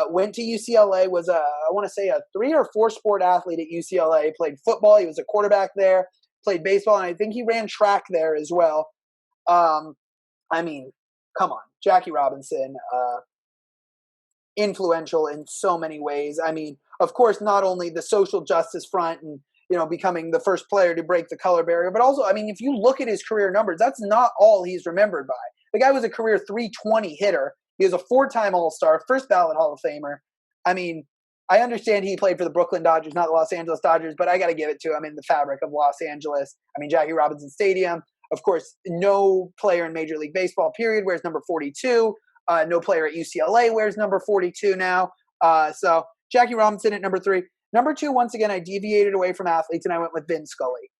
went to UCLA, was I want to say a 3 or 4 sport athlete at UCLA, played football. He was a quarterback there, played baseball, and I think he ran track there as well. Come on, Jackie Robinson, influential in so many ways. Of course, not only the social justice front and, becoming the first player to break the color barrier, but also, if you look at his career numbers, that's not all he's remembered by. The guy was a career 320 hitter. He was a 4-time All-Star, first ballot Hall of Famer. I understand he played for the Brooklyn Dodgers, not the Los Angeles Dodgers, but I got to give it to him in the fabric of Los Angeles. Jackie Robinson Stadium. Of course, no player in Major League Baseball, period, wears number 42. No player at UCLA wears number 42 now. So Jackie Robinson at number 3. Number 2, once again, I deviated away from athletes and I went with Vin Scully.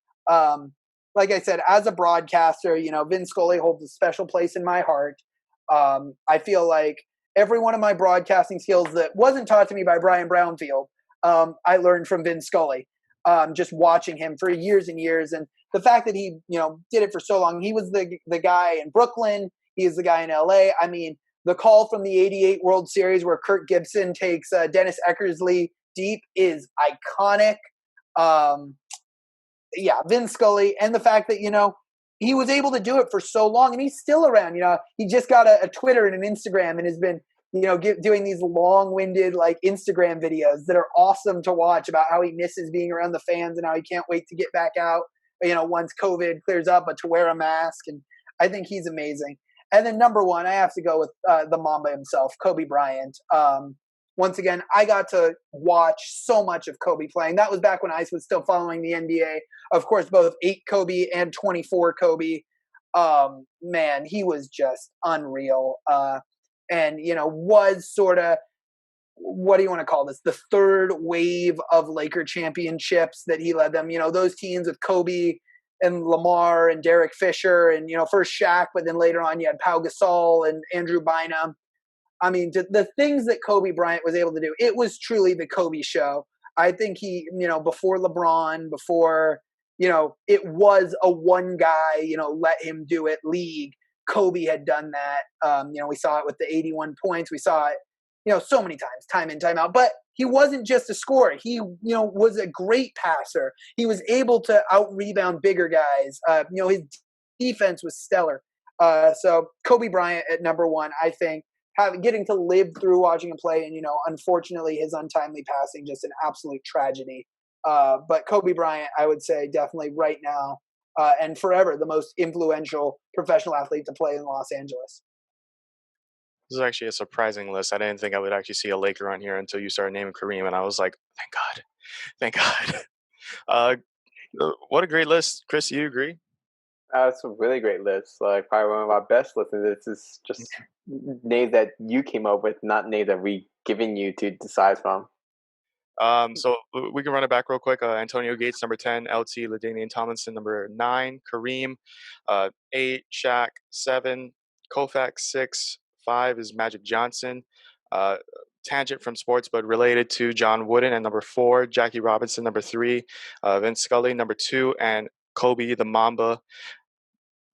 Like I said, as a broadcaster, Vin Scully holds a special place in my heart. I feel like every one of my broadcasting skills that wasn't taught to me by Brian Brownfield, I learned from Vin Scully, just watching him for years and years. And the fact that he, did it for so long, he was the guy in Brooklyn. He is the guy in LA. The call from the 88 World Series where Kirk Gibson takes Dennis Eckersley deep is iconic. Vin Scully, and the fact that, he was able to do it for so long and he's still around. He just got a Twitter and an Instagram and has been, doing these long-winded Instagram videos that are awesome to watch about how he misses being around the fans and how he can't wait to get back out, once COVID clears up, but to wear a mask. And I think he's amazing. And then number 1, I have to go with the Mamba himself, Kobe Bryant. Once again, I got to watch so much of Kobe playing. That was back when I was still following the NBA. Of course, both 8 Kobe and 24 Kobe. Man, he was just unreal. And, was sort of, what do you want to call this? The third wave of Laker championships that he led them. Those teams with Kobe and Lamar and Derek Fisher and, first Shaq, but then later on you had Pau Gasol and Andrew Bynum. I mean, the things that Kobe Bryant was able to do, it was truly the Kobe show. I think he, before LeBron, before, it was a one guy, let him do it league. Kobe had done that. We saw it with the 81 points. We saw it, so many times, time in, time out. But he wasn't just a scorer. He, was a great passer. He was able to out-rebound bigger guys. His defense was stellar. So Kobe Bryant at number one, I think, getting to live through watching him play, and unfortunately his untimely passing, just an absolute tragedy. But Kobe Bryant, I would say, definitely right now and forever the most influential professional athlete to play in Los Angeles. This is actually a surprising list. I didn't think I would actually see a Laker on here until you started naming Kareem, and I was like, thank God. What a great list, Kris. You agree? It's a really great list. Like probably one of our best lists. This is just names that you came up with, not names that we given you to decide from. So we can run it back real quick. Antonio Gates, number 10. LT, LaDainian Tomlinson, number 9. Kareem, 8. Shaq, 7. Kofax, 6. 5 is Magic Johnson. Tangent from sports, but related to John Wooden, and number 4. Jackie Robinson, number 3. Vince Scully, number 2. And Kobe the Mamba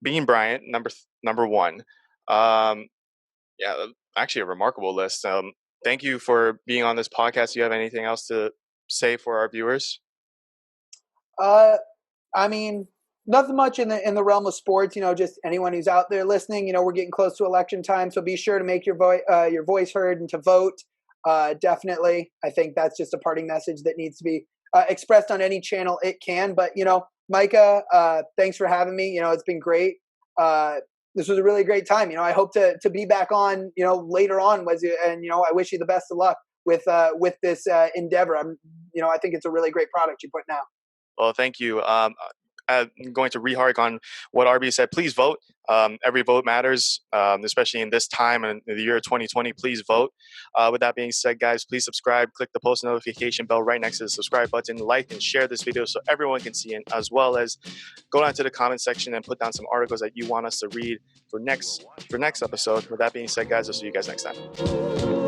Bean Bryant, number 1. Yeah, actually a remarkable list. Thank you for being on this podcast. Do you have anything else to say for our viewers? I mean, nothing much in the realm of sports. Just anyone who's out there listening. We're getting close to election time, so be sure to make your voice heard and to vote. Definitely, I think that's just a parting message that needs to be expressed on any channel it can. But Micah, thanks for having me. It's been great. This was a really great time. I hope to be back on, later on, and I wish you the best of luck with this endeavor. I think it's a really great product you're putting out. Well, thank you. I'm going to rehark on what RB said. Please vote. Every vote matters, especially in this time and the year 2020. Please vote. With that being said, guys, please subscribe. Click the post notification bell right next to the subscribe button. Like and share this video so everyone can see it, as well as go down to the comment section and put down some articles that you want us to read for next episode. With that being said, guys, I'll see you guys next time.